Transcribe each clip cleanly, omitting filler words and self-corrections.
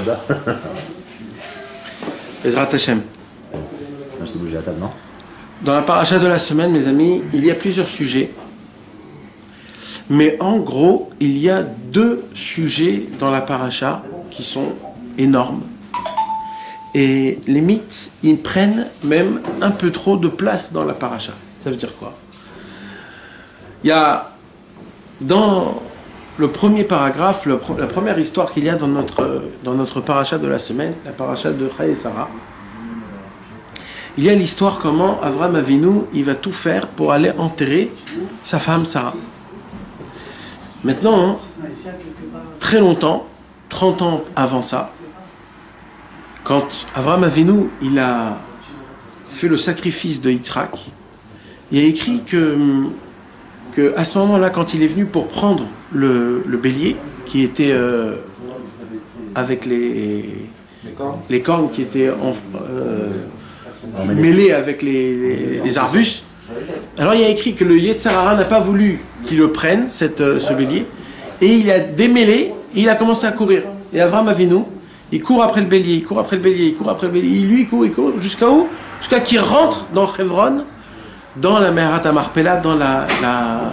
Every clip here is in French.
Souda. Ezrat Hashem. Je t'ai bougé la table, non? Dans la paracha de la semaine, mes amis, il y a plusieurs sujets. Mais en gros, il y a deux sujets dans la paracha qui sont énormes. Et les mythes, ils prennent même un peu trop de place dans la paracha. Ça veut dire quoi? Il y a dans le premier paragraphe, la première histoire qu'il y a dans notre paracha de la semaine, la paracha de Chai et Sarah, il y a l'histoire comment Avraham Avinu, il va tout faire pour aller enterrer sa femme Sarah. Maintenant, très longtemps, 30 ans avant ça, quand Avraham Avinu, il a fait le sacrifice de Yitzhak, il a écrit que à ce moment-là, quand il est venu pour prendre le bélier, qui était avec les cornes qui étaient mêlées avec les arbustes, alors il a écrit que le Yetzer Hara n'a pas voulu qu'il le prenne, ce bélier, et il a démêlé, et il a commencé à courir. Et Avraham Avinu, il court après le bélier, il court après le bélier, il court après le bélier, il court, jusqu'à où? Jusqu'à qu'il rentre dans Hebron, dans la Meharat HaMarpela, dans là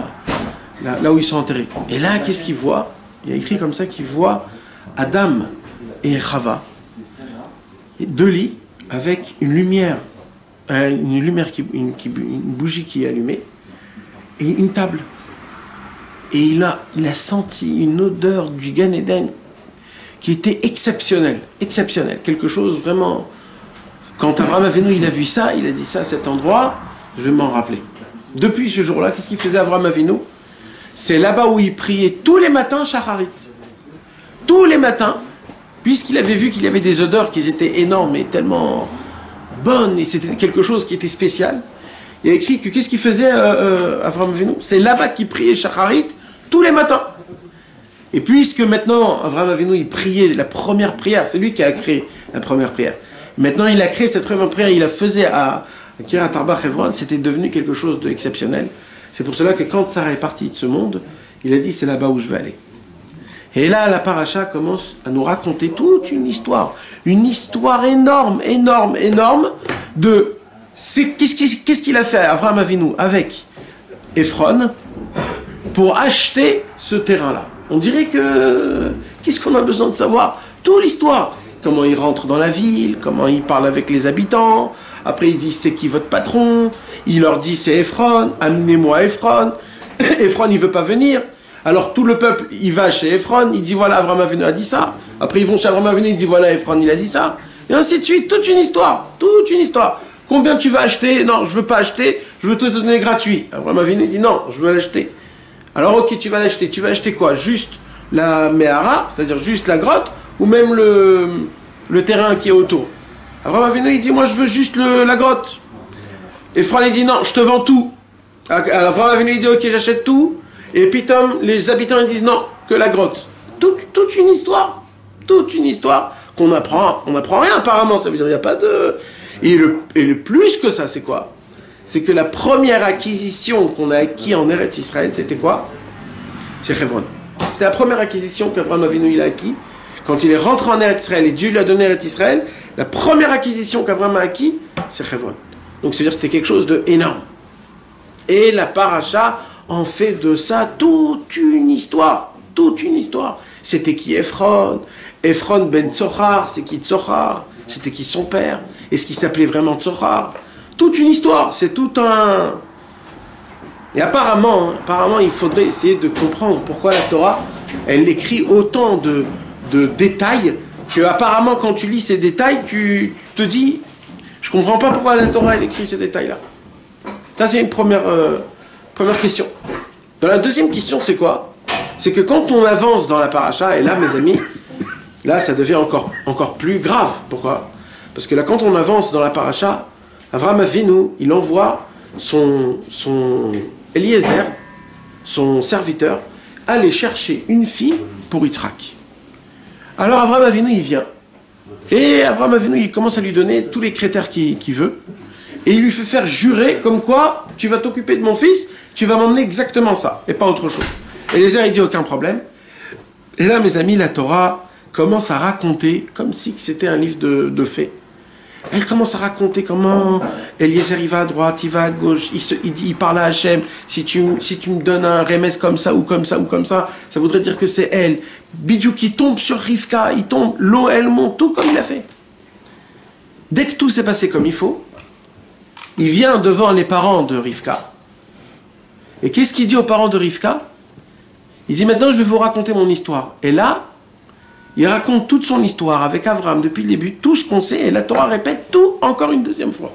où ils sont enterrés. Et là, qu'est-ce qu'il voit? Il y a écrit comme ça qu'il voit Adam et Chava, deux lits, avec une lumière, une bougie qui est allumée, et une table. Et il a senti une odeur du Gan Eden qui était exceptionnelle, quelque chose vraiment. Quand Avraham Avinu il a vu ça, il a dit ça, cet endroit, je vais m'en rappeler. Depuis ce jour-là, qu'est-ce qu'il faisait Avraham Avinu? C'est là-bas où il priait tous les matins Shacharit. Tous les matins, puisqu'il avait vu qu'il y avait des odeurs qui étaient énormes et tellement bonnes, et c'était quelque chose qui était spécial. Il a écrit que qu'est-ce qu'il faisait Avraham Avinu? C'est là-bas qu'il priait Shacharit tous les matins. Et puisque maintenant Avraham Avinu il priait la première prière, c'est lui qui a créé la première prière. Maintenant il a créé cette première prière, il la faisait à Kiryat Arba Hebron, c'était devenu quelque chose d'exceptionnel. C'est pour cela que quand Sarah est partie de ce monde, il a dit c'est là-bas où je vais aller. Et là la paracha commence à nous raconter toute une histoire énorme de qu'est-ce qu'il a fait Avraham Avinu avec Ephron pour acheter ce terrain-là. On dirait que qu'est-ce qu'on a besoin de savoir? Toute l'histoire. Comment il rentre dans la ville, comment il parle avec les habitants. Après il dit c'est qui votre patron? Il leur dit c'est Ephron, amenez-moi Ephron. Ephron il veut pas venir. Alors tout le peuple il va chez Ephron, il dit voilà Avraham Avinu a dit ça. Après ils vont chez Avraham Avinu, il dit voilà Ephron il a dit ça. Et ainsi de suite, toute une histoire. Combien tu vas acheter? Non, je veux pas acheter, je veux te donner gratuit. Avraham Avinu dit non, je veux l'acheter. Alors ok, tu vas l'acheter. Tu vas acheter quoi? Juste la Mehara, c'est-à-dire juste la grotte, ou même le terrain qui est autour? Avraham Avinu il dit moi je veux juste la grotte. Ephron il dit non, je te vends tout. Alors Avraham Avinu il dit ok, j'achète tout. Et puis les habitants ils disent non, que la grotte. Toute une histoire qu'on apprend. On n'apprend rien apparemment, ça veut dire il n'y a pas de... Et le plus que ça, c'est quoi? C'est que la première acquisition qu'on a acquis en Eretz Israël, c'était quoi? C'est Hebron. C'était la première acquisition qu'Avraham Avinu il a acquis. Quand il est rentré en Eretz Israël et Dieu lui a donné Eretz Israël, la première acquisition qu'Avraham a acquis, c'est Hebron. Donc c'est-à-dire c'était quelque chose d'énorme. Et la paracha en fait de ça toute une histoire. C'était qui Ephron? Ephron ben Tsochar, c'est qui Tsochar? C'était qui son père? Est-ce qu'il s'appelait vraiment Tsochar? Toute une histoire, c'est tout un... Et apparemment, il faudrait essayer de comprendre pourquoi la Torah, elle écrit autant de détails, que apparemment quand tu lis ces détails, tu te dis, je comprends pas pourquoi la Torah, elle écrit ces détails-là. Ça, c'est une première question. Dans la deuxième question, c'est quoi? C'est que quand on avance dans la paracha, et là, mes amis, là, ça devient encore plus grave. Pourquoi? Parce que là, quand on avance dans la paracha, Avraham Avinu, il envoie son Eliezer, son serviteur, aller chercher une fille pour Yitzhak. Alors Avraham Avinu, il vient. Et Avraham Avinu, il commence à lui donner tous les critères qu'il veut. Et il lui fait faire jurer comme quoi, tu vas t'occuper de mon fils, tu vas m'emmener exactement ça, et pas autre chose. Eliezer, il dit aucun problème. Et là, mes amis, la Torah, commence à raconter, comme si c'était un livre de faits. Elle commence à raconter comment Eliezer il va à droite, il va à gauche, il parle à Hachem. Si tu me donnes un remès comme ça ou comme ça ou comme ça voudrait dire que c'est elle. Bidou qui tombe sur Rivka, il tombe, l'eau elle monte, tout comme il a fait. Dès que tout s'est passé comme il faut, il vient devant les parents de Rivka. Et qu'est-ce qu'il dit aux parents de Rivka? Il dit maintenant je vais vous raconter mon histoire. Et là, il raconte toute son histoire avec Abraham depuis le début, tout ce qu'on sait, et la Torah répète tout encore une deuxième fois.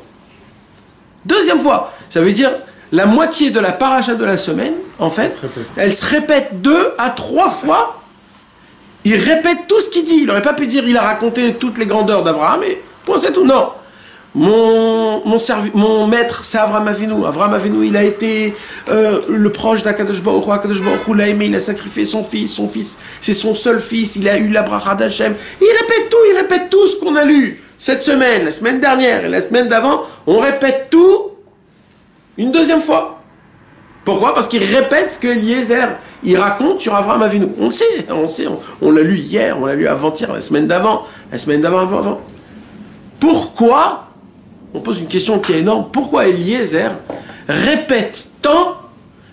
Deuxième fois, ça veut dire la moitié de la paracha de la semaine, en fait, elle se répète 2 à 3 fois. Il répète tout ce qu'il dit. Il n'aurait pas pu dire il a raconté toutes les grandeurs d'Abraham, et bon, c'est tout. Non. Mon maître, c'est Avraham Avinu. Avraham Avinu, il a été le proche d'Akadosh Baruch Hu. Akadosh Baruch Hu l'a aimé, il a sacrifié son fils, c'est son seul fils, il a eu la bracha d'Hachem. Il répète tout ce qu'on a lu cette semaine, la semaine dernière et la semaine d'avant. On répète tout une deuxième fois. Pourquoi? Parce qu'il répète ce que Eliezer, il raconte sur Avraham Avinu. On le sait, on l'a lu hier, on l'a lu avant-hier, la semaine d'avant, avant. Pourquoi? On pose une question qui est énorme. Pourquoi Eliezer répète tant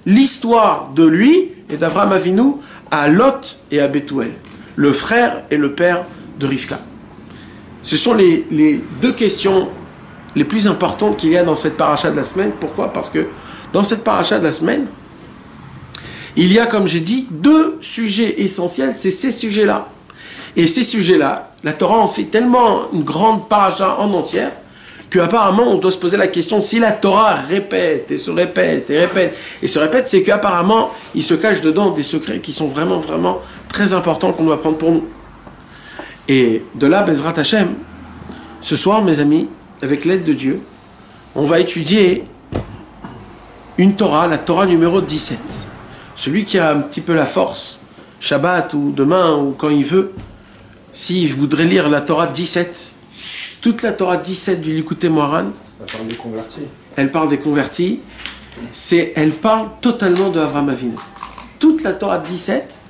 l'histoire de lui et d'Avraham Avinu à Lot et à Bethuel, le frère et le père de Rivka? Ce sont les 2 questions les plus importantes qu'il y a dans cette paracha de la semaine. Pourquoi? Parce que dans cette paracha de la semaine, il y a, comme j'ai dit, 2 sujets essentiels. C'est ces sujets-là. Et ces sujets-là, la Torah en fait tellement une grande paracha en entière qu'apparemment on doit se poser la question, si la Torah répète et se répète et répète et se répète, c'est qu'apparemment il se cache dedans des secrets qui sont vraiment, vraiment très importants qu'on doit prendre pour nous. Et de là, Bezrat Hashem, ce soir, mes amis, avec l'aide de Dieu, on va étudier une Torah, la Torah numéro 17. Celui qui a un petit peu la force, Shabbat ou demain ou quand il veut, s'il voudrait lire la Torah 17, toute la Torah 17 du Likutei Moharan, elle parle des convertis, elle parle totalement de Avraham Avinu. Toute la Torah 17,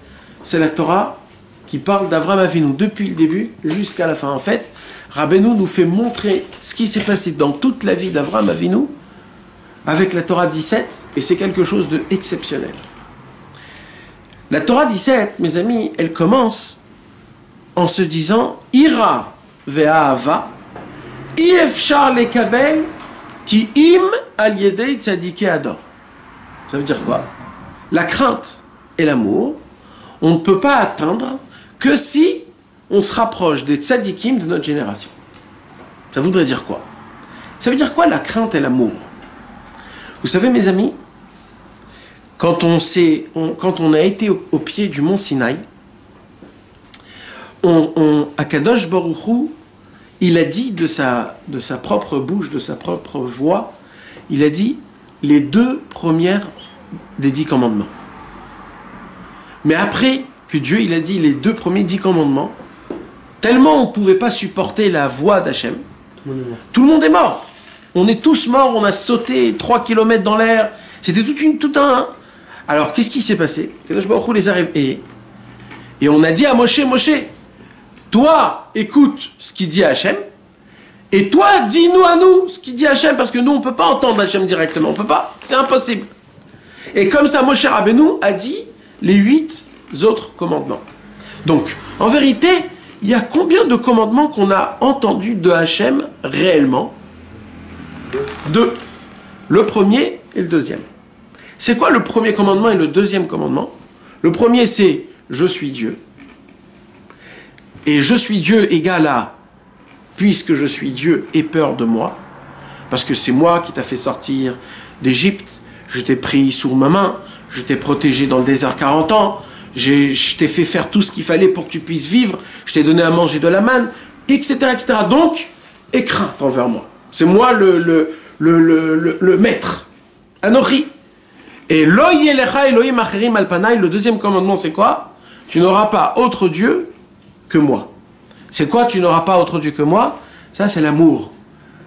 c'est la Torah qui parle d'Avraham Avinu depuis le début jusqu'à la fin. En fait, Rabbeinu nous fait montrer ce qui s'est passé dans toute la vie d'Avraham Avinu avec la Torah 17, et c'est quelque chose d'exceptionnel. La Torah 17, mes amis, elle commence en se disant Ira ve'ahava Ifshar lekabel ki im al yedei tzadikei ador. Ça veut dire quoi? La crainte et l'amour, on ne peut pas atteindre que si on se rapproche des tzadikim de notre génération. Ça voudrait dire quoi? Ça veut dire quoi la crainte et l'amour? Vous savez, mes amis, quand on a été au pied du mont Sinaï, Akadosh Baruch Hu, il a dit de sa propre bouche, de sa propre voix, il a dit les 2 premières des 10 commandements. Mais après que Dieu il a dit les 2 premiers 10 commandements, tellement on ne pouvait pas supporter la voix d'Hachem, tout le monde est mort. On est tous morts, on a sauté 3 km dans l'air, c'était tout un... Alors qu'est-ce qui s'est passé? Akadosh Baruch Hu les a réveillés. Et on a dit à Moshe, toi, écoute ce qu'il dit à Hachem, et toi, dis-nous à nous ce qu'il dit à Hachem, parce que nous, on ne peut pas entendre Hachem directement, on ne peut pas, c'est impossible. Et comme ça, Moshe Rabbeinu a dit les 8 autres commandements. Donc, en vérité, il y a combien de commandements qu'on a entendus de Hachem réellement? 2. Le premier et le deuxième. C'est quoi le premier commandement et le deuxième commandement? Le premier, c'est « Je suis Dieu ». Et je suis Dieu égale à puisque je suis Dieu, aie peur de moi, parce que c'est moi qui t'a fait sortir d'Égypte, je t'ai pris sous ma main, je t'ai protégé dans le désert 40 ans, je t'ai fait faire tout ce qu'il fallait pour que tu puisses vivre, je t'ai donné à manger de la manne, etc. etc. Donc, aie crainte envers moi. C'est moi le maître. Anochi. Et Lo yelecha Elohim acherim al panai, le deuxième commandement, c'est quoi? Tu n'auras pas autre Dieu que moi. C'est quoi tu n'auras pas autre Dieu que moi? Ça, c'est l'amour.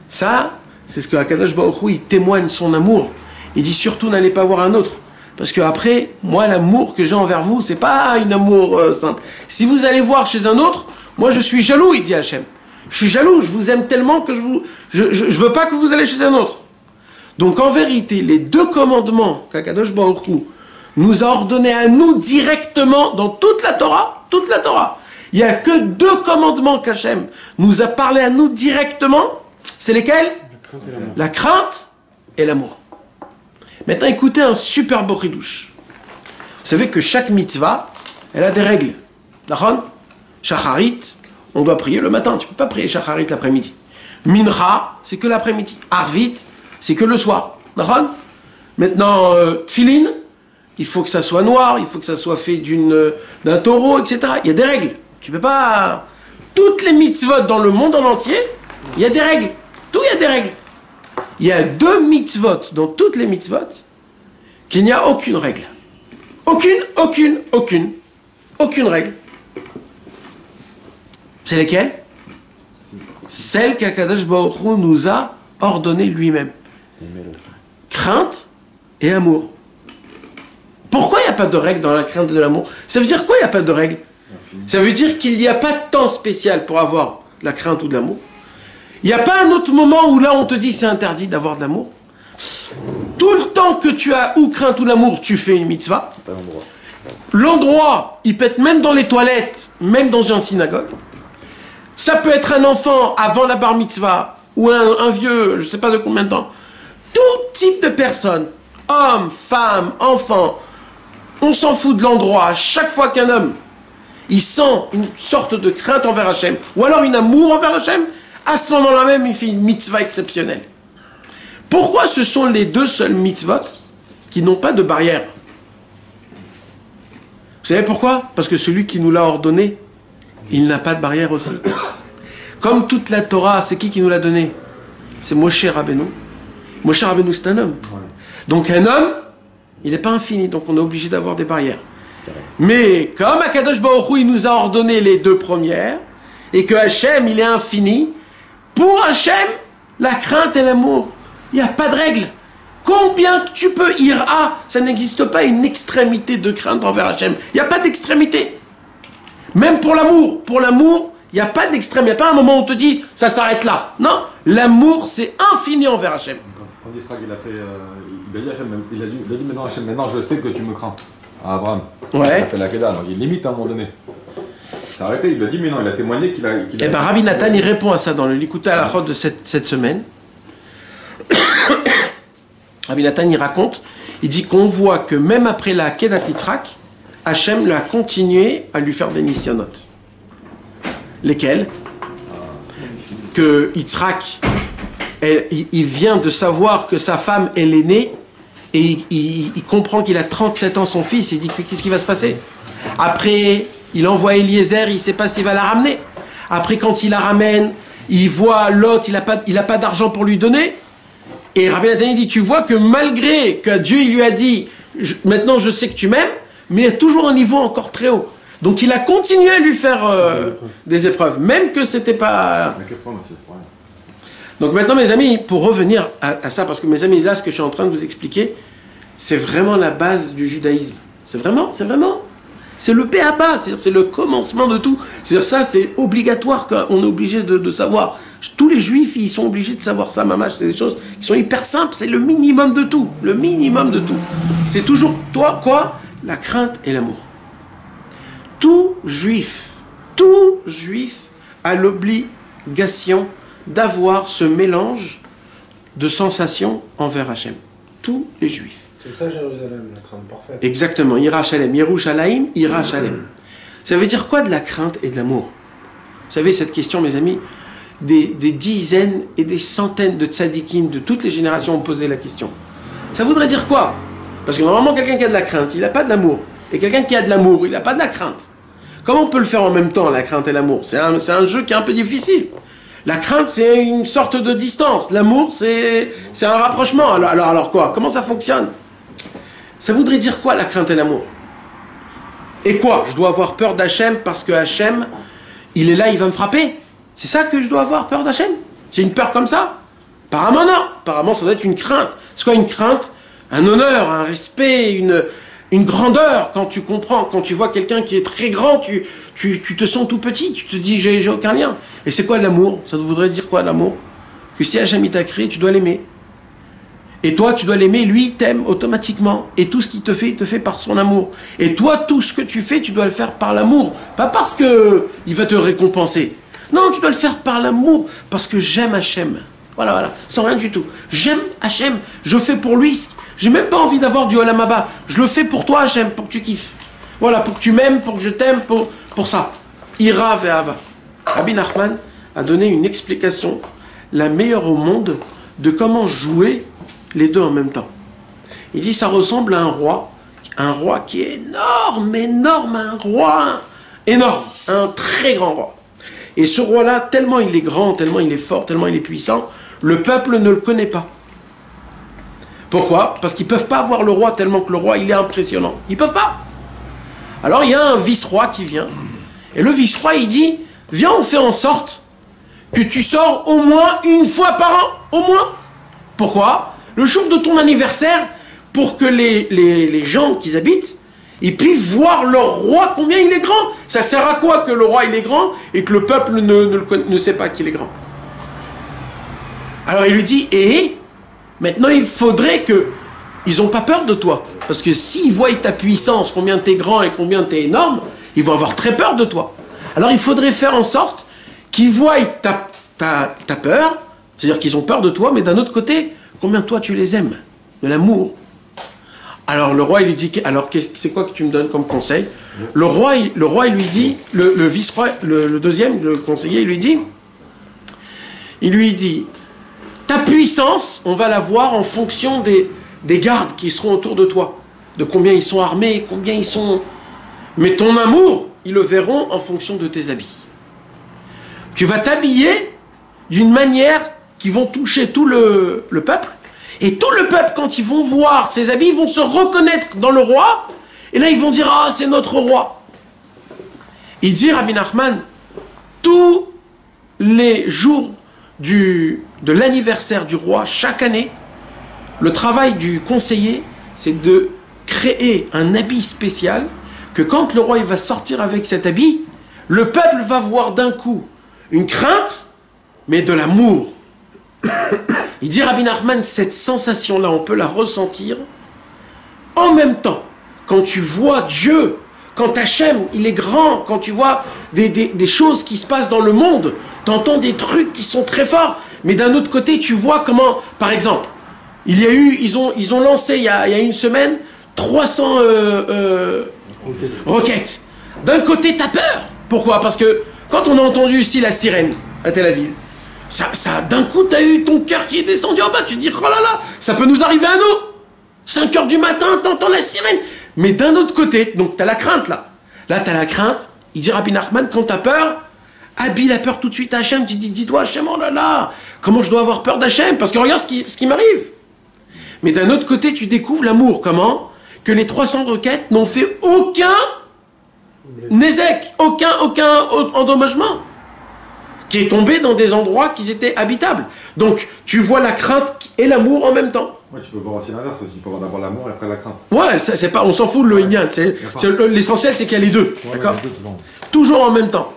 Ça, c'est ce que Akadosh Baruch Hu, il témoigne son amour. Il dit surtout n'allez pas voir un autre. Parce que après, moi, l'amour que j'ai envers vous, c'est pas un amour simple. Si vous allez voir chez un autre, moi je suis jaloux, il dit Hachem. Je suis jaloux, je vous aime tellement que je veux pas que vous allez chez un autre. Donc en vérité, les deux commandements qu'Akadosh Baruch Hu nous a ordonnés à nous directement dans toute la Torah, il n'y a que deux commandements qu'Hachem nous a parlé à nous directement. C'est lesquels? La crainte et l'amour. Maintenant, écoutez un super beau chidouche. Vous savez que chaque mitzvah, elle a des règles. D'accord? Shacharit, on doit prier le matin. Tu ne peux pas prier Shacharit l'après-midi. Mincha, c'est que l'après-midi. Arvit, c'est que le soir. D'accord? Maintenant, Tfilin, il faut que ça soit noir, il faut que ça soit fait d'un taureau, etc. Il y a des règles. Tu ne peux pas... Toutes les mitzvot dans le monde en entier, il y a des règles. Tout, il y a des règles. Il y a deux mitzvot dans toutes les mitzvot qu'il n'y a aucune règle. Aucune règle. C'est lesquelles? Celles qu'Akadosh Baruch Hu nous a ordonnées lui-même. Crainte et amour. Pourquoi il n'y a pas de règle dans la crainte et de l'amour? Ça veut dire quoi, il n'y a pas de règle? Ça veut dire qu'il n'y a pas de temps spécial pour avoir de la crainte ou de l'amour. Il n'y a pas un autre moment où là on te dit c'est interdit d'avoir de l'amour. Tout le temps que tu as ou crainte ou l'amour, tu fais une mitzvah. L'endroit, il peut être même dans les toilettes, même dans une synagogue. Ça peut être un enfant avant la bar mitzvah, ou un vieux, je ne sais pas de combien de temps. Tout type de personnes, hommes, femmes, enfants, on s'en fout de l'endroit. Chaque fois qu'un homme, il sent une sorte de crainte envers Hachem, ou alors une amour envers Hachem, à ce moment-là même, il fait une mitzvah exceptionnelle. Pourquoi ce sont les deux seuls mitzvot qui n'ont pas de barrière? Vous savez pourquoi? Parce que celui qui nous l'a ordonné, il n'a pas de barrière aussi. Comme toute la Torah, c'est qui nous l'a donné? C'est Moshe Rabbeinu. Moshe Rabbeinu, c'est un homme. Donc un homme, il n'est pas infini, donc on est obligé d'avoir des barrières. Mais comme Akadosh Baruch Hu, il nous a ordonné les deux premières, et que Hachem, il est infini, pour Hachem, la crainte et l'amour, il n'y a pas de règle. Combien tu peux ira, ça n'existe pas une extrémité de crainte envers Hachem. Il n'y a pas d'extrémité. Même pour l'amour. Pour l'amour, il n'y a pas d'extrême. Il n'y a pas un moment où on te dit, ça s'arrête là. Non, l'amour, c'est infini envers Hachem. Quand Israël, il a dit Hachem, il a dit maintenant Hachem, maintenant je sais que tu me crains. À Abraham. Ouais. Il a fait la Kedah, donc il limite à un moment donné. Il s'est arrêté, il lui a dit, mais non, il a témoigné qu'il a... Eh bien, Rabbi Nathan, il répond à ça dans le Likuta Halachot de cette semaine. Rabbi Nathan, il raconte, il dit qu'on voit que même après la Kedat Yitzhak, Hachem a continué à lui faire des nisyonot. Lesquels? Que Yitzhak, il vient de savoir que sa femme, elle est née, et il comprend qu'il a 37 ans son fils, il dit qu'est-ce qui va se passer? Après, il envoie Eliezer, il ne sait pas s'il va la ramener. Après, quand il la ramène, il voit Lot, il n'a pas d'argent pour lui donner. Et Rabbi Nathan dit, tu vois que malgré que Dieu il lui a dit, maintenant je sais que tu m'aimes, mais il y a toujours un niveau encore très haut. Donc il a continué à lui faire des épreuves, même que c'était pas... Donc maintenant mes amis, pour revenir à ça, parce que mes amis, là ce que je suis en train de vous expliquer, c'est vraiment la base du judaïsme. C'est le p.a.-ba, c'est-à-dire c'est le commencement de tout. C'est-à-dire ça, c'est obligatoire qu'on est obligé de savoir. Tous les juifs, ils sont obligés de savoir ça, mamash. C'est des choses qui sont hyper simples, c'est le minimum de tout. Le minimum de tout. C'est toujours, toi, quoi? La crainte et l'amour. Tout juif a l'obligation d'avoir ce mélange de sensations envers Hachem. Tous les juifs. C'est ça Jérusalem, la crainte parfaite. Exactement, Ira Shalem, Yerushalayim, Ira Shalem. Ça veut dire quoi de la crainte et de l'amour? Vous savez, cette question, mes amis, des dizaines et des centaines de tzadikim de toutes les générations ont posé la question. Ça voudrait dire quoi? Parce que normalement, quelqu'un qui a de la crainte, il n'a pas de l'amour. Et quelqu'un qui a de l'amour, il n'a pas de la crainte. Comment on peut le faire en même temps, la crainte et l'amour? C'est un jeu qui est un peu difficile. La crainte, c'est une sorte de distance. L'amour, c'est un rapprochement. Alors quoi? Comment ça fonctionne? Ça voudrait dire quoi, la crainte et l'amour? Et quoi? Je dois avoir peur d'Hachem parce que Hachem, il est là, il va me frapper? C'est ça que je dois avoir peur d'Hachem? C'est une peur comme ça? Apparemment non. Apparemment ça doit être une crainte. C'est quoi une crainte? un honneur, un respect, une grandeur quand tu comprends, quand tu vois quelqu'un qui est très grand, tu te sens tout petit, tu te dis j'ai aucun lien. Et c'est quoi l'amour? Ça voudrait dire quoi l'amour? Que si Hachem t'a créé, tu dois l'aimer. Et toi, tu dois l'aimer, lui, t'aime automatiquement. Et tout ce qu'il te fait, il te fait par son amour. Et toi, tout ce que tu fais, tu dois le faire par l'amour. Pas parce que il va te récompenser. Non, tu dois le faire par l'amour. Parce que j'aime Hachem. Voilà, voilà. Sans rien du tout. J'aime Hachem. Je fais pour lui. J'ai même pas envie d'avoir du Olam Haba. Je le fais pour toi, Hachem, pour que tu kiffes. Voilà, pour que tu m'aimes, pour que je t'aime, pour ça. Ira ve'ava. Rabbi Nachman a donné une explication, la meilleure au monde, de comment jouer les deux en même temps. Il dit ça ressemble à un roi qui est énorme, un roi énorme, un très grand roi. Et ce roi-là, tellement il est grand, tellement il est fort, tellement il est puissant, le peuple ne le connaît pas. Pourquoi? Parce qu'ils ne peuvent pas voir le roi tellement que le roi il est impressionnant. Ils ne peuvent pas. Alors il y a un vice-roi qui vient, et le vice-roi il dit, viens on fait en sorte que tu sors au moins une fois par an, au moins. Pourquoi? Le jour de ton anniversaire, pour que les gens qui habitent, ils puissent voir leur roi combien il est grand. Ça sert à quoi que le roi il est grand et que le peuple ne sait pas qu'il est grand? Alors il lui dit, et maintenant il faudrait que ils n'ont pas peur de toi. Parce que s'ils voient ta puissance, combien tu es grand et combien tu es énorme, ils vont avoir très peur de toi. Alors il faudrait faire en sorte qu'ils voient ta peur, c'est-à-dire qu'ils ont peur de toi, mais d'un autre côté, combien toi tu les aimes, de l'amour. Alors le roi il lui dit, alors c'est quoi que tu me donnes comme conseil? Le roi il lui dit, le vice-roi, le deuxième, le conseiller, il lui dit, ta puissance, on va la voir en fonction des gardes qui seront autour de toi, de combien ils sont armés, combien ils sont... Mais ton amour, ils le verront en fonction de tes habits. Tu vas t'habiller d'une manière qui vont toucher tout le peuple, et tout le peuple, quand ils vont voir ses habits, ils vont se reconnaître dans le roi, et là ils vont dire, ah, c'est notre roi. Il dit, Rabbi Nachman, tous les jours de l'anniversaire du roi, chaque année, le travail du conseiller, c'est de créer un habit spécial, que quand le roi il va sortir avec cet habit, le peuple va voir d'un coup une crainte, mais de l'amour. Il dit Rabbi Nachman, cette sensation-là, on peut la ressentir en même temps. Quand tu vois Dieu, quand Hachem, il est grand, quand tu vois des choses qui se passent dans le monde, tu entends des trucs qui sont très forts, mais d'un autre côté, tu vois comment, par exemple, ils ont lancé il y a une semaine 300 roquettes. D'un côté, tu as peur. Pourquoi? Parce que quand on a entendu ici la sirène à Tel Aviv, ça d'un coup, tu as eu ton cœur qui est descendu en bas. Tu te dis, oh là là, ça peut nous arriver à nous. 5 heures du matin, tu entends la sirène. Mais d'un autre côté, donc tu as la crainte là. Là, tu as la crainte. Il dit Rabbi Nachman, quand tu as peur, habille la peur tout de suite à Hachem. Tu dis, dis-toi, Hachem, oh là là, comment je dois avoir peur d'Hachem? Parce que regarde ce qui m'arrive. Mais d'un autre côté, tu découvres l'amour. Comment? Que les 300 roquettes n'ont fait aucun nézek, aucun endommagement, qui est tombé dans des endroits qui étaient habitables. Donc, tu vois la crainte et l'amour en même temps. Ouais, tu peux voir aussi l'inverse aussi. Tu peux avoir d'abord l'amour et après la crainte. Ouais, c'est pas, on s'en fout de l'Oïnian. L'essentiel, c'est qu'il y a les deux. Ouais, d'accord? les deux, toujours en même temps.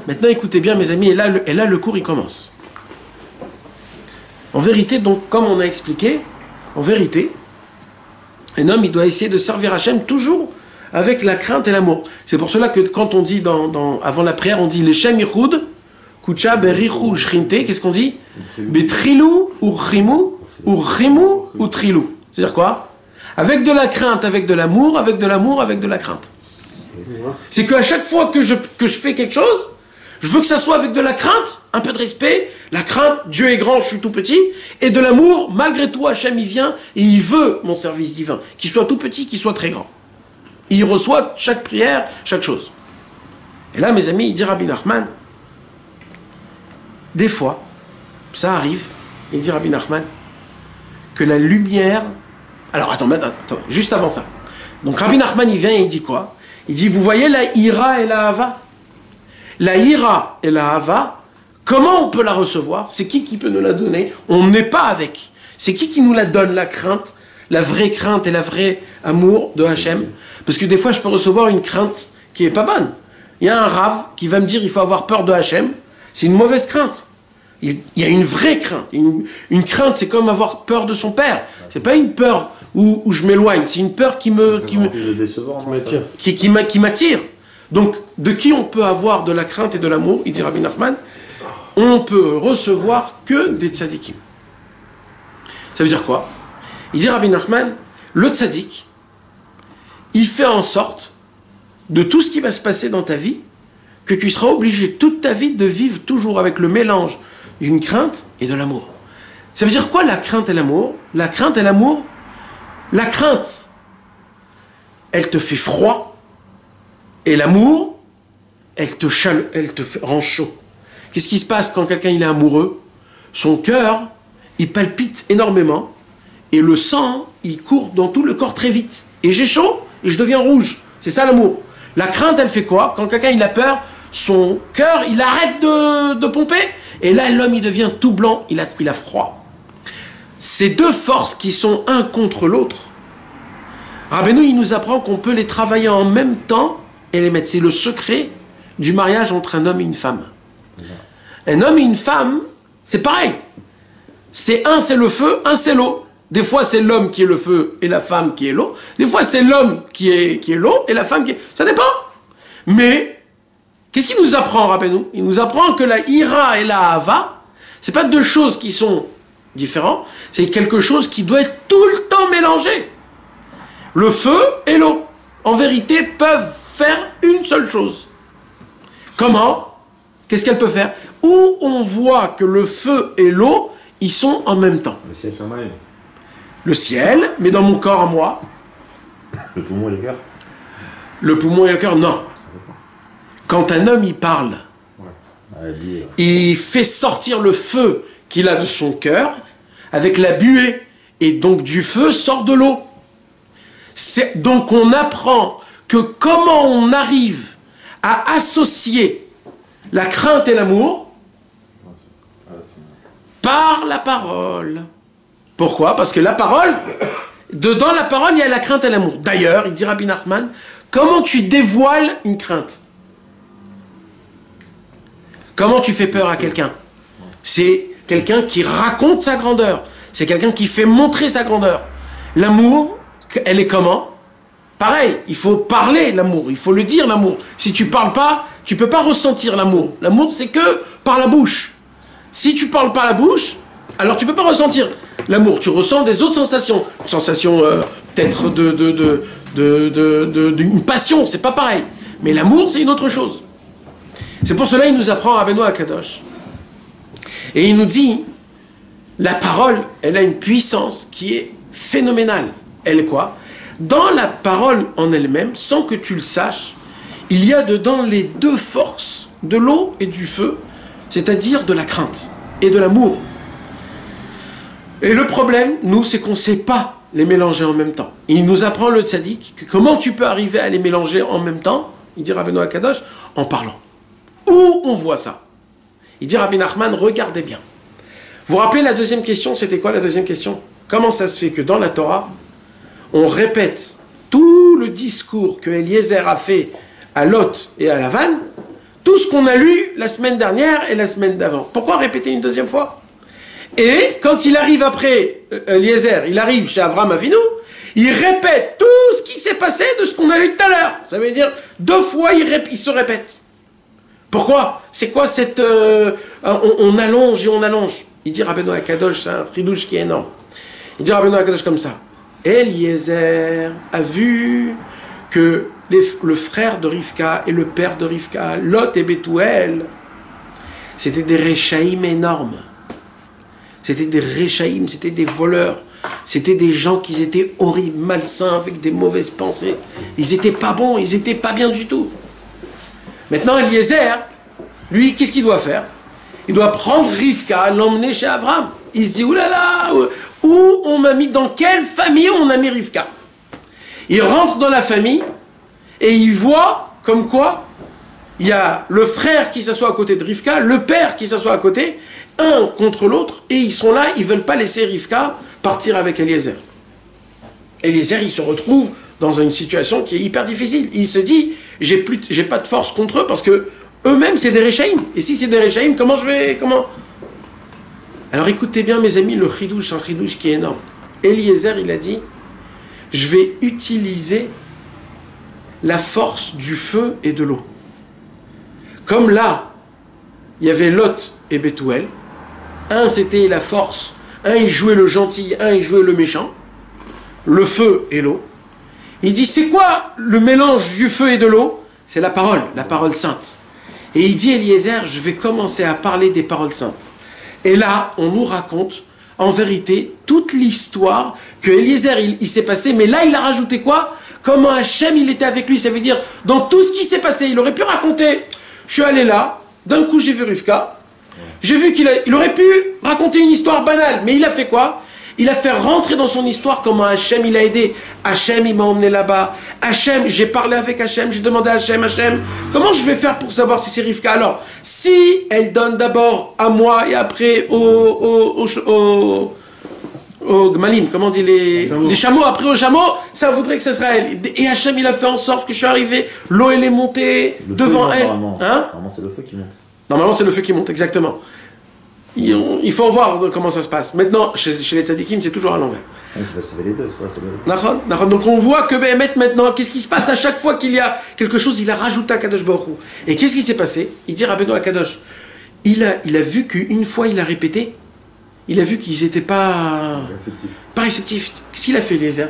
Maintenant, écoutez bien, mes amis, et là, le cours, il commence. En vérité, donc, comme on a expliqué, en vérité, un homme, il doit essayer de servir Hachem toujours avec la crainte et l'amour. C'est pour cela que quand on dit, avant la prière, on dit les Shem Yichud, Kucha Berichu Shrinte, qu'est-ce qu'on dit? Betrilou ou Rimu, ou Rimu ou Trilou. C'est-à-dire quoi? Avec de la crainte, avec de l'amour, avec de l'amour, avec de la crainte. C'est qu'à chaque fois que je fais quelque chose, je veux que ça soit avec de la crainte, un peu de respect, la crainte, Dieu est grand, je suis tout petit, et de l'amour, malgré tout, Hachem, il vient et il veut mon service divin, qu'il soit tout petit, qu'il soit très grand. Il reçoit chaque prière, chaque chose. Et là, mes amis, il dit Rabbi Nachman, des fois, ça arrive, il dit Rabbi Nachman, que la lumière... Alors, attends, juste avant ça. Donc, Rabbi Nachman, il vient et il dit quoi? Il dit, vous voyez la ira et la hava? La ira et la hava, comment on peut la recevoir? C'est qui peut nous la donner? On n'est pas avec. C'est qui nous la donne, la crainte, la vraie crainte et la vraie amour de Hachem. Parce que des fois, je peux recevoir une crainte qui est pas bonne. Il y a un rave qui va me dire il faut avoir peur de Hachem. C'est une mauvaise crainte. Il y a une vraie crainte. Une crainte, c'est comme avoir peur de son père. C'est pas une peur où je m'éloigne. C'est une peur qui m'attire. Donc, de qui on peut avoir de la crainte et de l'amour, il dit Rabbi Nachman, on peut recevoir que des tzadikim. Ça veut dire quoi? Il dit Rabbi Nachman, le tzadik, il fait en sorte de tout ce qui va se passer dans ta vie, que tu seras obligé toute ta vie de vivre toujours avec le mélange d'une crainte et de l'amour. Ça veut dire quoi la crainte et l'amour? La crainte et l'amour, la crainte, elle te fait froid, et l'amour, elle te rend chaud. Qu'est-ce qui se passe quand quelqu'un il est amoureux? Son cœur, il palpite énormément, et le sang, il court dans tout le corps très vite. Et j'ai chaud, et je deviens rouge. C'est ça l'amour. La crainte, elle fait quoi? Quand quelqu'un il a peur, son cœur, il arrête de pomper, et là, l'homme, il devient tout blanc, il a froid. Ces deux forces qui sont un contre l'autre, Rabbeinu, il nous apprend qu'on peut les travailler en même temps et les mettre. C'est le secret du mariage entre un homme et une femme. Un homme et une femme, c'est pareil. C'est le feu, un c'est l'eau. Des fois, c'est l'homme qui est le feu et la femme qui est l'eau. Des fois, c'est l'homme qui est l'eau et la femme qui est... Ça dépend. Mais, qu'est-ce qu'il nous apprend, Rabbeinu? Il nous apprend que la ira et la hava, c'est pas deux choses qui sont différentes, c'est quelque chose qui doit être tout le temps mélangé. Le feu et l'eau, en vérité, peuvent faire une seule chose. Comment? Qu'est-ce qu'elle peut faire? Où on voit que le feu et l'eau, ils sont en même temps. Le ciel, Shamaï. Le ciel, mais dans mon corps à moi. Le poumon et le cœur. Le poumon et le cœur, non. Quand un homme, il parle, il fait sortir le feu qu'il a de son cœur, avec la buée, et donc du feu sort de l'eau. Donc on apprend que comment on arrive à associer la crainte et l'amour par la parole. Pourquoi? Parce que la parole, dedans la parole, il y a la crainte et l'amour. D'ailleurs, il dit Rabbi Nachman, comment tu dévoiles une crainte? Comment tu fais peur à quelqu'un? C'est quelqu'un qui raconte sa grandeur. C'est quelqu'un qui fait montrer sa grandeur. L'amour, elle est comment? Pareil, il faut parler l'amour, il faut le dire l'amour. Si tu parles pas, tu peux pas ressentir l'amour. L'amour, c'est que par la bouche. Si tu parles pas la bouche, alors tu peux pas ressentir l'amour. Tu ressens des autres sensations. Une sensation peut-être d'une passion, c'est pas pareil. Mais l'amour, c'est une autre chose. C'est pour cela qu'il nous apprend Rabbeinu Akadosh. Et il nous dit, la parole, elle a une puissance qui est phénoménale. Elle est quoi? Dans la parole en elle-même, sans que tu le saches, il y a dedans les deux forces, de l'eau et du feu, c'est-à-dire de la crainte et de l'amour. Et le problème, nous, c'est qu'on ne sait pas les mélanger en même temps. Il nous apprend le tzaddik que comment tu peux arriver à les mélanger en même temps, il dit Rabbeinu Akadosh, en parlant. Où on voit ça? Il dit Rabbi Nachman, regardez bien. Vous vous rappelez la deuxième question? C'était quoi la deuxième question? Comment ça se fait que dans la Torah, on répète tout le discours que Eliezer a fait à Lot et à Lavan, tout ce qu'on a lu la semaine dernière et la semaine d'avant? Pourquoi répéter une deuxième fois? Et quand il arrive après, Eliezer, il arrive chez Avram Avinu, il répète tout ce qui s'est passé de ce qu'on a lu tout à l'heure. Ça veut dire, deux fois, il se répète. Pourquoi? C'est quoi cette... on allonge et on allonge. Il dit Rabbeinu Akadosh, c'est un chidouche qui est énorme. Il dit Rabbeinu Akadosh comme ça. Eliezer a vu que le frère de Rivka et le père de Rivka, Lot et Bethuel, c'était des réchaïm énormes. C'était des réchaïm, c'était des voleurs. C'était des gens qui étaient horribles, malsains, avec des mauvaises pensées. Ils étaient pas bons, ils étaient pas bien du tout. Maintenant, Eliezer, lui, qu'est-ce qu'il doit faire? Il doit prendre Rivka, l'emmener chez Avram. Il se dit, oulala, où on m'a mis, dans quelle famille on a mis Rivka? Il rentre dans la famille et il voit comme quoi il y a le frère qui s'assoit à côté de Rivka, le père qui s'assoit à côté, un contre l'autre, et ils sont là, ils ne veulent pas laisser Rivka partir avec Eliezer. Eliezer, il se retrouve dans une situation qui est hyper difficile. Il se dit, j'ai pas de force contre eux parce que eux-mêmes, c'est des Réchaïm. Et si c'est des Réchaïm, comment je vais... Comment... Alors écoutez bien, mes amis, le chidouche, un chidouche qui est énorme. Eliezer, il a dit, je vais utiliser la force du feu et de l'eau. Comme là, il y avait Lot et Bethuel. Un, c'était la force. Un, il jouait le gentil. Un, il jouait le méchant. Le feu et l'eau. Il dit, c'est quoi le mélange du feu et de l'eau? C'est la parole sainte. Et il dit, Eliezer, je vais commencer à parler des paroles saintes. Et là, on nous raconte, en vérité, toute l'histoire que Eliezer, il s'est passé. Mais là, il a rajouté quoi? Comment Hachem, il était avec lui. Ça veut dire, dans tout ce qui s'est passé, il aurait pu raconter, je suis allé là, d'un coup, j'ai vu Rivka. J'ai vu il aurait pu raconter une histoire banale. Mais il a fait quoi? Il a fait rentrer dans son histoire comment Hachem il a aidé. Hachem il m'a emmené là-bas. Hachem, j'ai parlé avec Hachem, j'ai demandé à Hachem, comment je vais faire pour savoir si c'est Rivka? Alors, si elle donne d'abord à moi et après au Gmalim, comment on dit les chameaux, après aux chameaux, ça voudrait que ce serait elle. Et Hachem il a fait en sorte que je suis arrivé, l'eau elle est montée devant elle. Normalement c'est le feu qui monte. Normalement c'est le feu qui monte, exactement. Il faut voir comment ça se passe. Maintenant, chez les tzadikim, c'est toujours à l'envers. C'est les deux, c'est pas Donc on voit que Béhémet maintenant, qu'est-ce qui se passe à chaque fois qu'il y a quelque chose, il a rajouté à Kadosh Baruch Hu. Et qu'est-ce qui s'est passé? Il dit Rabbeinu à Kadosh, il a vu qu'une fois il a répété, il a vu qu'ils n'étaient pas réceptifs. Qu'est-ce qu'il a fait, Eliezer?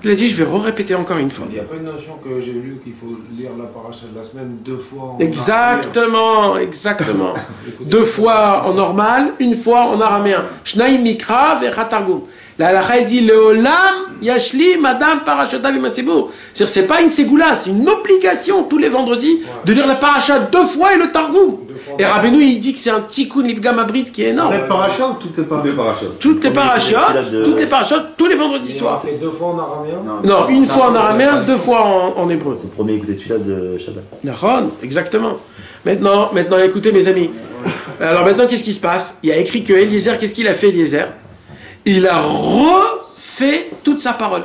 Il a dit, je vais répéter encore une fois. Il n'y a pas une notion que j'ai lue qu'il faut lire la paracha de la semaine 2 fois en Exactement. 2 fois en normal, 1 fois en araméen. Shnaim mikra ve'chatargum. La halakha dit Leolam yashli madame parashatav imatzibur. C'est-à-dire, c'est pas une ségoula, c'est une obligation tous les vendredis de lire la paracha 2 fois et le targum. Et Rabbeinu il dit que c'est un tikkun l'ibgam abrit qui est énorme. Cette paracha ou toutes les parachas? Toutes les parachas, tous les vendredis soirs. C'est 2 fois en araméen? Non, 1 fois en araméen, 2 fois en hébreu. C'est le premier écouté de celui-là de Shabbat. Exactement. Maintenant, écoutez mes amis. Alors maintenant, qu'est-ce qui se passe? Il y a écrit que Eliezer, qu'est-ce qu'il a fait Eliezer? Il a refait toute sa parole.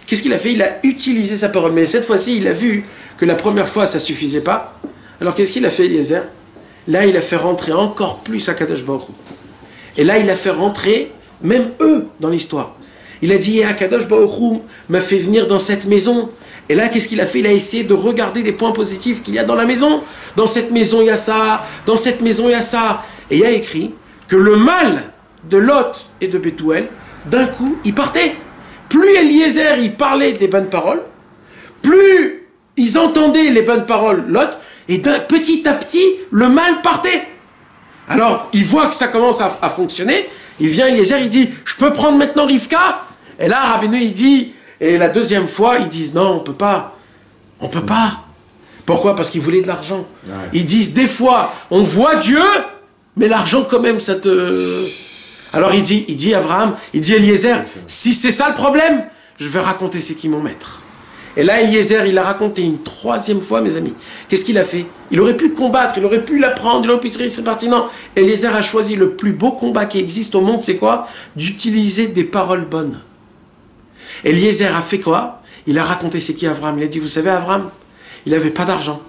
Qu'est-ce qu'il a fait? Il a utilisé sa parole. Mais cette fois-ci, il a vu que la première fois, ça ne suffisait pas. Alors qu'est-ce qu'il a fait Eliezer? Là, il a fait rentrer encore plus à Kadosh Baruch Hu. Et là, il a fait rentrer même eux dans l'histoire. Il a dit, Kadosh Baruch Hu m'a fait venir dans cette maison. Et là, qu'est-ce qu'il a fait? Il a essayé de regarder des points positifs qu'il y a dans la maison. Dans cette maison, il y a ça. Dans cette maison, il y a ça. Et il y a écrit que le mal de Lot et de Bethuel, d'un coup, il partait. Plus Eliezer, il parlait des bonnes paroles, plus ils entendaient les bonnes paroles, Lot, et petit à petit, le mal partait. Alors, il voit que ça commence à fonctionner, il vient Eliezer, il dit, je peux prendre maintenant Rivka? Et là, Rabbeinu, il dit, et la deuxième fois, ils disent, non, on peut pas. On peut pas. Pourquoi? Parce qu'ils voulaient de l'argent. Ouais. Ils disent, des fois, on voit Dieu, mais l'argent quand même, ça te... Alors il dit Abraham, il dit Eliezer, si c'est ça le problème, je vais raconter c'est qui mon maître. Et là Eliezer, il a raconté une 3e fois, mes amis. Qu'est-ce qu'il a fait? Il aurait pu combattre, il aurait pu l'apprendre, il aurait pu se répartir. Non, Eliezer a choisi le plus beau combat qui existe au monde, c'est quoi? D'utiliser des paroles bonnes. Eliezer a fait quoi? Il a raconté c'est qui Abraham. Il a dit, vous savez Abraham, il n'avait pas d'argent.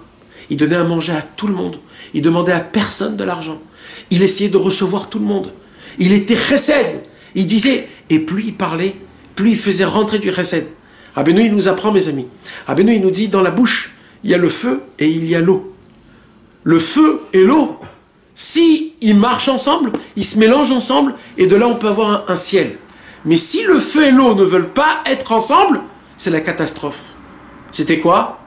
Il donnait à manger à tout le monde. Il demandait à personne de l'argent. Il essayait de recevoir tout le monde. Il était chesed. Il disait, et plus il parlait, plus il faisait rentrer du chesed. Rabbeinu, il nous apprend, mes amis. Rabbeinu, il nous dit, dans la bouche, il y a le feu et il y a l'eau. Le feu et l'eau, si ils marchent ensemble, ils se mélangent ensemble, et de là, on peut avoir un ciel. Mais si le feu et l'eau ne veulent pas être ensemble, c'est la catastrophe. C'était quoi?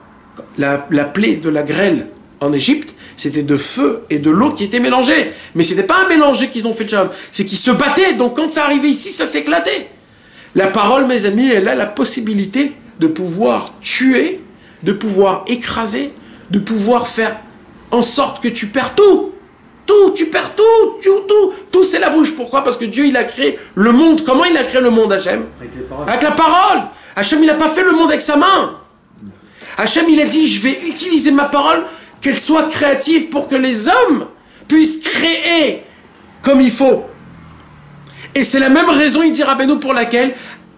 La plaie de la grêle en Égypte, c'était de feu et de l'eau qui étaient mélangés. Mais ce n'était pas un mélanger qu'ils ont fait le shalom, c'est qu'ils se battaient. Donc quand ça arrivait ici, ça s'éclatait. La parole, mes amis, elle a la possibilité de pouvoir tuer, de pouvoir écraser, de pouvoir faire en sorte que tu perds tout. Tu perds tout c'est la bouche. Pourquoi? Parce que Dieu, il a créé le monde. Comment il a créé le monde, Hachem? Avec la parole. Hachem, il n'a pas fait le monde avec sa main. Hachem, il a dit, je vais utiliser ma parole, qu'elle soit créative pour que les hommes puissent créer comme il faut. Et c'est la même raison, il dit Rabbeinu, pour laquelle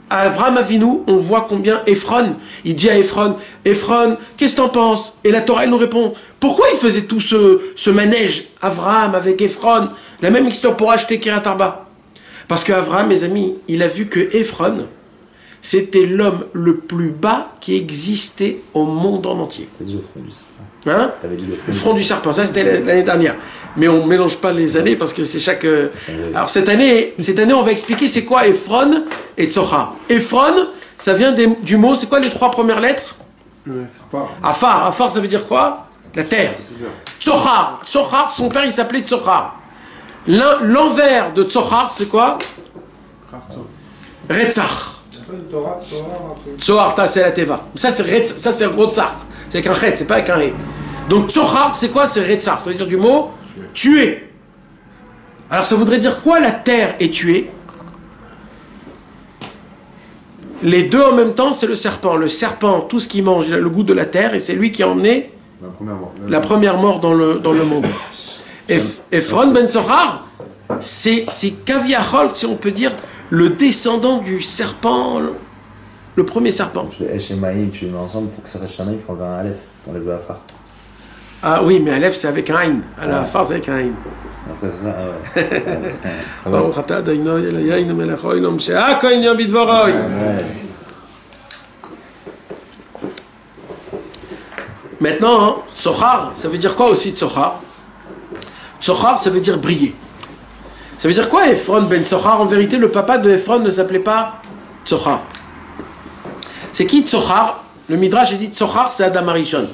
Avram Avinu, on voit combien Ephron, il dit à Ephron, Ephron, qu'est-ce que t'en penses? Et la Torah, elle nous répond, pourquoi il faisait tout ce manège, Avram avec Ephron? La même histoire pour acheter Kiryat Arba. Parce qu'Avram, mes amis, il a vu que Ephron, c'était l'homme le plus bas qui existait au monde en entier. T'as dit le front du serpent. Hein? Le front du serpent, ça c'était l'année dernière. Mais on ne mélange pas les années parce que c'est chaque... Alors cette année, on va expliquer c'est quoi Ephron et Tsochar. Ephron, ça vient du mot, c'est quoi les 3 premières lettres? Afar. Afar, ça veut dire quoi? La terre. Tsochar. Tsochar, son père il s'appelait Tsochar. L'envers de Tsochar, c'est quoi? Retzach. Tsohar, c'est la Teva. Ça c'est Rotzach. C'est avec un Chet, c'est pas avec un He. Donc Tsohar, c'est quoi? C'est Retzach. Ça veut dire du mot tuer. Alors ça voudrait dire quoi la terre est tuée? Les deux en même temps, c'est le serpent. Le serpent, tout ce qu'il mange, il a le goût de la terre et c'est lui qui a emmené la première mort dans le monde. Ephron ben Tsohar, c'est Kaviachol, si on peut dire, le descendant du serpent, le premier serpent. Le Esh et Maïm, tu les mets ensemble pour que ça fasse Shana, il faut enlever un Aleph, pour enlever la Afar. Ah oui, mais Aleph c'est avec un Aïn. La Afar c'est avec un Aïn. Après c'est ça, ah ouais. Baruch atah Adonai Eloheinu melech haolam she'akol yom bidvoroi. Maintenant, Tsochar, ça veut dire quoi aussi Tsochar? Tsochar, ça veut dire briller. Ça veut dire quoi Ephron ben Tsochar? En vérité, le papa de Ephron ne s'appelait pas Tsochar. C'est qui Tsochar? Le Midrash dit Tsochar, c'est Adam Arishon.